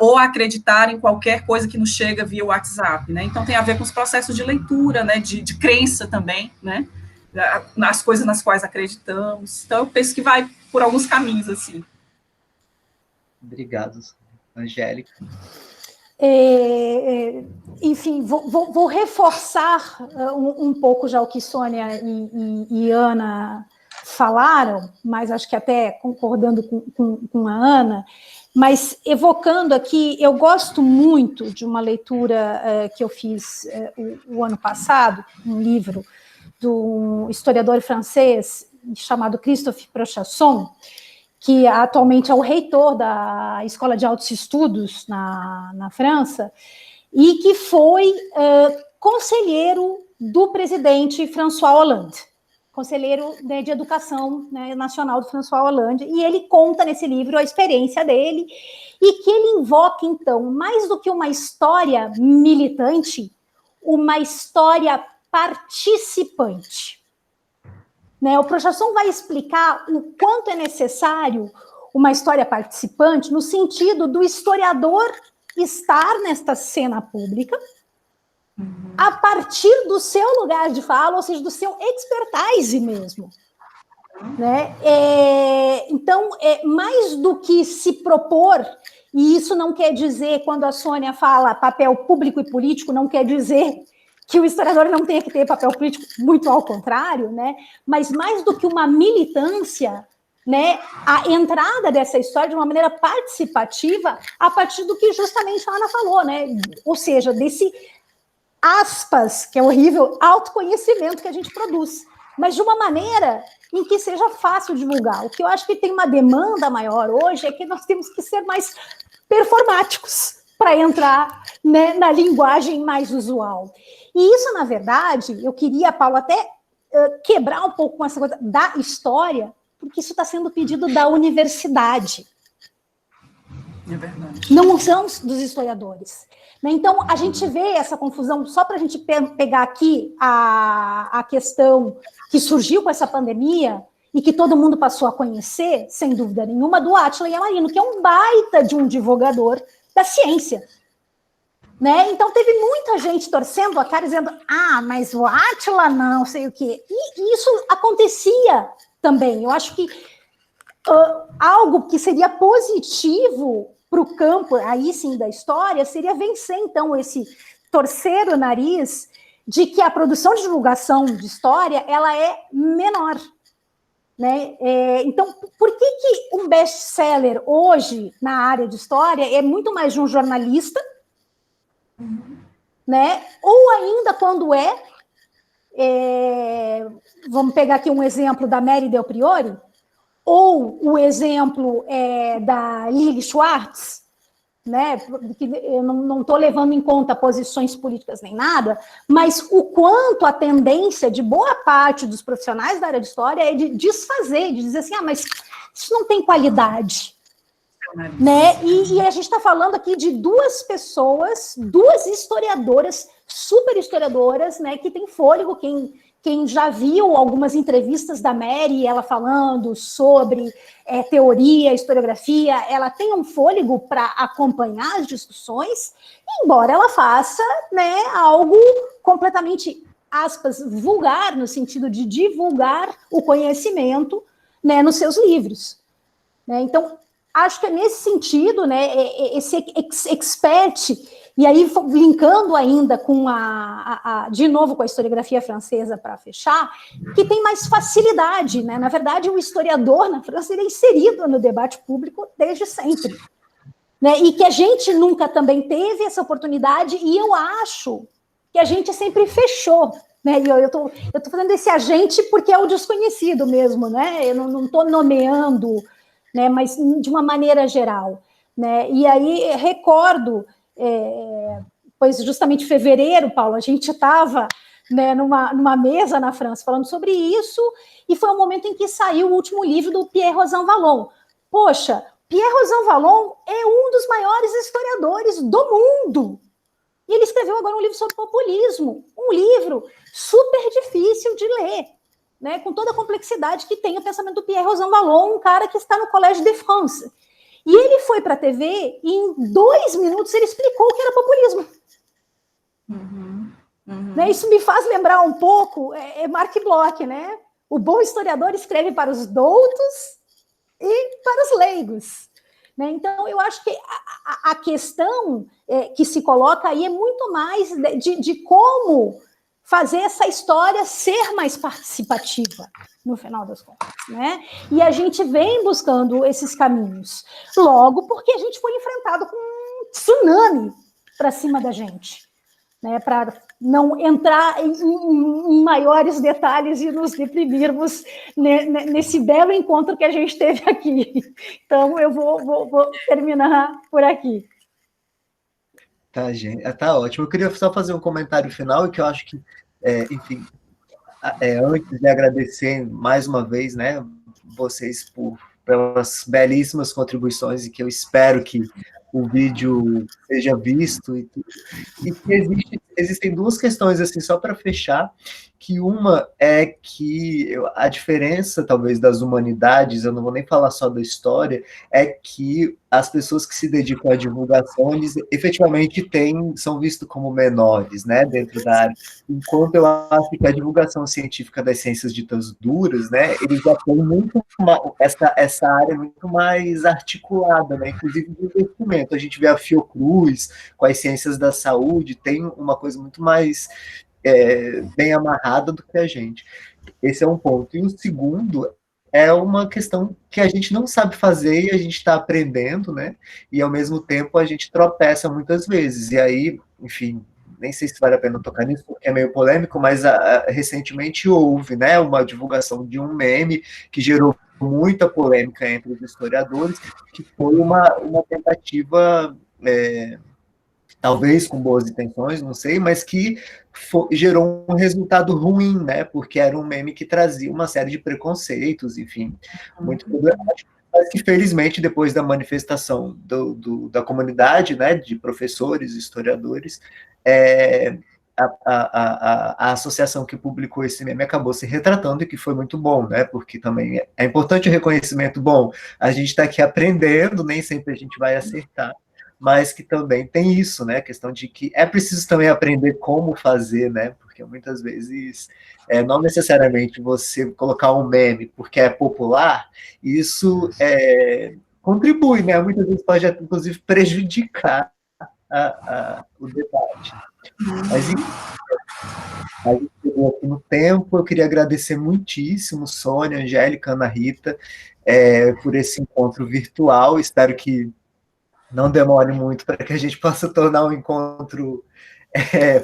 Speaker 2: Ou a acreditar em qualquer coisa que nos chega via WhatsApp, né? Então tem a ver com os processos de leitura, né? De crença também, né? Nas coisas nas quais acreditamos. Então eu penso que vai por alguns caminhos assim.
Speaker 1: Obrigado, Angélica.
Speaker 3: Enfim, vou reforçar um pouco já o que Sônia e Ana falaram, mas acho que até concordando com a Ana, mas evocando aqui, eu gosto muito de uma leitura que eu fiz o ano passado, um livro do historiador francês chamado Christophe Prochasson, que atualmente é o reitor da Escola de Altos Estudos na França, e que foi conselheiro do presidente François Hollande, conselheiro, né, de educação, né, nacional do François Hollande, e ele conta nesse livro a experiência dele, e que ele invoca, então, mais do que uma história militante, uma história participante. Né, o Prochasson vai explicar o quanto é necessário uma história participante no sentido do historiador estar nesta cena pública a partir do seu lugar de fala, ou seja, do seu expertise mesmo. Né? Então, mais do que se propor, e isso não quer dizer, quando a Sônia fala papel público e político, não quer dizer que o historiador não tenha que ter papel político, muito ao contrário, né? Mas mais do que uma militância, né, a entrada dessa história de uma maneira participativa a partir do que justamente a Ana falou, né? Ou seja, desse, aspas, que é horrível, autoconhecimento que a gente produz, mas de uma maneira em que seja fácil divulgar. O que eu acho que tem uma demanda maior hoje é que nós temos que ser mais performáticos para entrar, né, na linguagem mais usual. E isso, na verdade, eu queria, Paulo, até quebrar um pouco com essa coisa da história, porque isso está sendo pedido da universidade.
Speaker 2: É verdade.
Speaker 3: Não são dos historiadores. Então, a gente vê essa confusão, só para a gente pegar aqui a questão que surgiu com essa pandemia e que todo mundo passou a conhecer, sem dúvida nenhuma, do Átila Yamarino, que é um baita de um divulgador da ciência. Né? Então, teve muita gente torcendo a cara, dizendo, mas o Átila não sei o quê. E isso acontecia também. Eu acho que algo que seria positivo para o campo, aí sim, da história, seria vencer, então, esse torcer o nariz de que a produção de divulgação de história, ela é menor. Né? Então, por que um best-seller hoje, na área de história, é muito mais de um jornalista, né? Ou ainda quando vamos pegar aqui um exemplo da Mary Del Priore, ou o exemplo da Lily Schwartz, né? Que eu não estou levando em conta posições políticas nem nada, mas o quanto a tendência de boa parte dos profissionais da área de história é de desfazer, de dizer assim, mas isso não tem qualidade. Né? E a gente está falando aqui de duas pessoas, duas historiadoras, super historiadoras, né, que tem fôlego. Quem já viu algumas entrevistas da Mary, ela falando sobre teoria, historiografia, ela tem um fôlego para acompanhar as discussões, embora ela faça, né, algo completamente, aspas, vulgar, no sentido de divulgar o conhecimento, né, nos seus livros. Né? Então, acho que é nesse sentido, né, esse expert, e aí linkando ainda com de novo com a historiografia francesa para fechar, que tem mais facilidade, né? Na verdade, o historiador na França ele é inserido no debate público desde sempre, né? E que a gente nunca também teve essa oportunidade, e eu acho que a gente sempre fechou. Né? E eu tô fazendo esse agente porque é o desconhecido mesmo, né? Eu não estou nomeando, né, mas de uma maneira geral. Né? E aí recordo, pois justamente em fevereiro, Paulo, a gente estava, né, numa mesa na França falando sobre isso, e foi o momento em que saiu o último livro do Pierre Rozin Vallon. Poxa, Pierre Rozin Vallon é um dos maiores historiadores do mundo. E ele escreveu agora um livro sobre populismo, um livro super difícil de ler, né, com toda a complexidade que tem o pensamento do Pierre Rozin Vallon, um cara que está no Collège de France. E ele foi para a TV e em 2 minutos ele explicou o que era populismo. Né, isso me faz lembrar um pouco Marc Bloch, né? O bom historiador escreve para os doutos e para os leigos. Né? Então, eu acho que a questão que se coloca aí é muito mais de como fazer essa história ser mais participativa, no final das contas, né? E a gente vem buscando esses caminhos, logo porque a gente foi enfrentado com um tsunami para cima da gente, né? Para não entrar em maiores detalhes e nos deprimirmos nesse belo encontro que a gente teve aqui. Então, eu vou terminar por aqui.
Speaker 1: Tá, gente, tá ótimo. Eu queria só fazer um comentário final, que eu acho que, enfim, antes de agradecer mais uma vez, né, vocês pelas belíssimas contribuições, e que eu espero que o vídeo seja visto, e que existem duas questões, assim, só para fechar, que uma é que a diferença, talvez, das humanidades, eu não vou nem falar só da história, é que as pessoas que se dedicam à divulgação, eles efetivamente são vistos como menores, né, dentro da área, enquanto eu acho que a divulgação científica das ciências ditas duras, né, eles já têm muito essa área muito mais articulada, né, inclusive de investimento. A gente vê a Fiocruz com as ciências da saúde, tem uma coisa muito mais bem amarrada do que a gente. Esse é um ponto. E o segundo é uma questão que a gente não sabe fazer e a gente está aprendendo, né? E, ao mesmo tempo, a gente tropeça muitas vezes. E aí, enfim, nem sei se vale a pena tocar nisso, porque é meio polêmico, mas recentemente houve, né, uma divulgação de um meme que gerou muita polêmica entre os historiadores, que foi uma tentativa... talvez com boas intenções, não sei, mas que gerou um resultado ruim, né? Porque era um meme que trazia uma série de preconceitos, enfim, muito problemático. Mas que, felizmente, depois da manifestação da comunidade, né, de professores, historiadores, a associação que publicou esse meme acabou se retratando, e que foi muito bom, né? Porque também é importante o reconhecimento. Bom, a gente está aqui aprendendo, nem sempre a gente vai acertar, mas que também tem isso, né, a questão de que é preciso também aprender como fazer, né, porque porque muitas vezes não necessariamente você colocar um meme porque é popular, isso contribui, né? Muitas vezes pode, inclusive, prejudicar o debate. Mas, enfim, a gente chegou aqui no tempo, eu queria agradecer muitíssimo, Sônia, Angélica, Ana Rita, por esse encontro virtual. Espero que não demore muito para que a gente possa tornar um encontro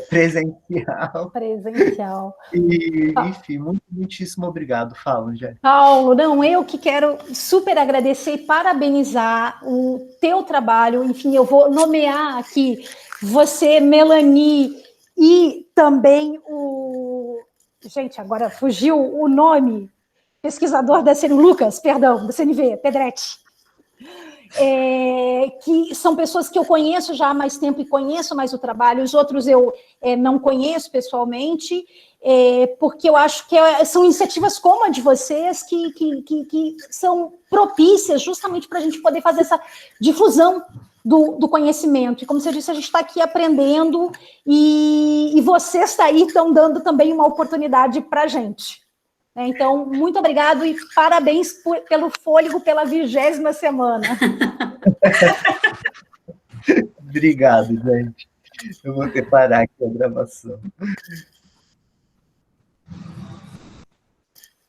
Speaker 1: presencial.
Speaker 3: Presencial.
Speaker 1: E, enfim, muitíssimo obrigado. Fala, Angélica.
Speaker 3: Paulo, não, eu que quero super agradecer e parabenizar o teu trabalho. Enfim, eu vou nomear aqui você, Melanie, e também o... Gente, agora fugiu o nome. Pesquisador da CNV, Lucas, perdão, da CNV, Pedretti. Que são pessoas que eu conheço já há mais tempo e conheço mais o trabalho, os outros eu não conheço pessoalmente, porque eu acho que são iniciativas como a de vocês que são propícias justamente para a gente poder fazer essa difusão do conhecimento. E como você disse, a gente está aqui aprendendo e vocês aí estão dando também uma oportunidade para a gente. Então, muito obrigado e parabéns pelo fôlego pela 20ª semana.
Speaker 1: Obrigado, gente. Eu vou parar aqui a gravação.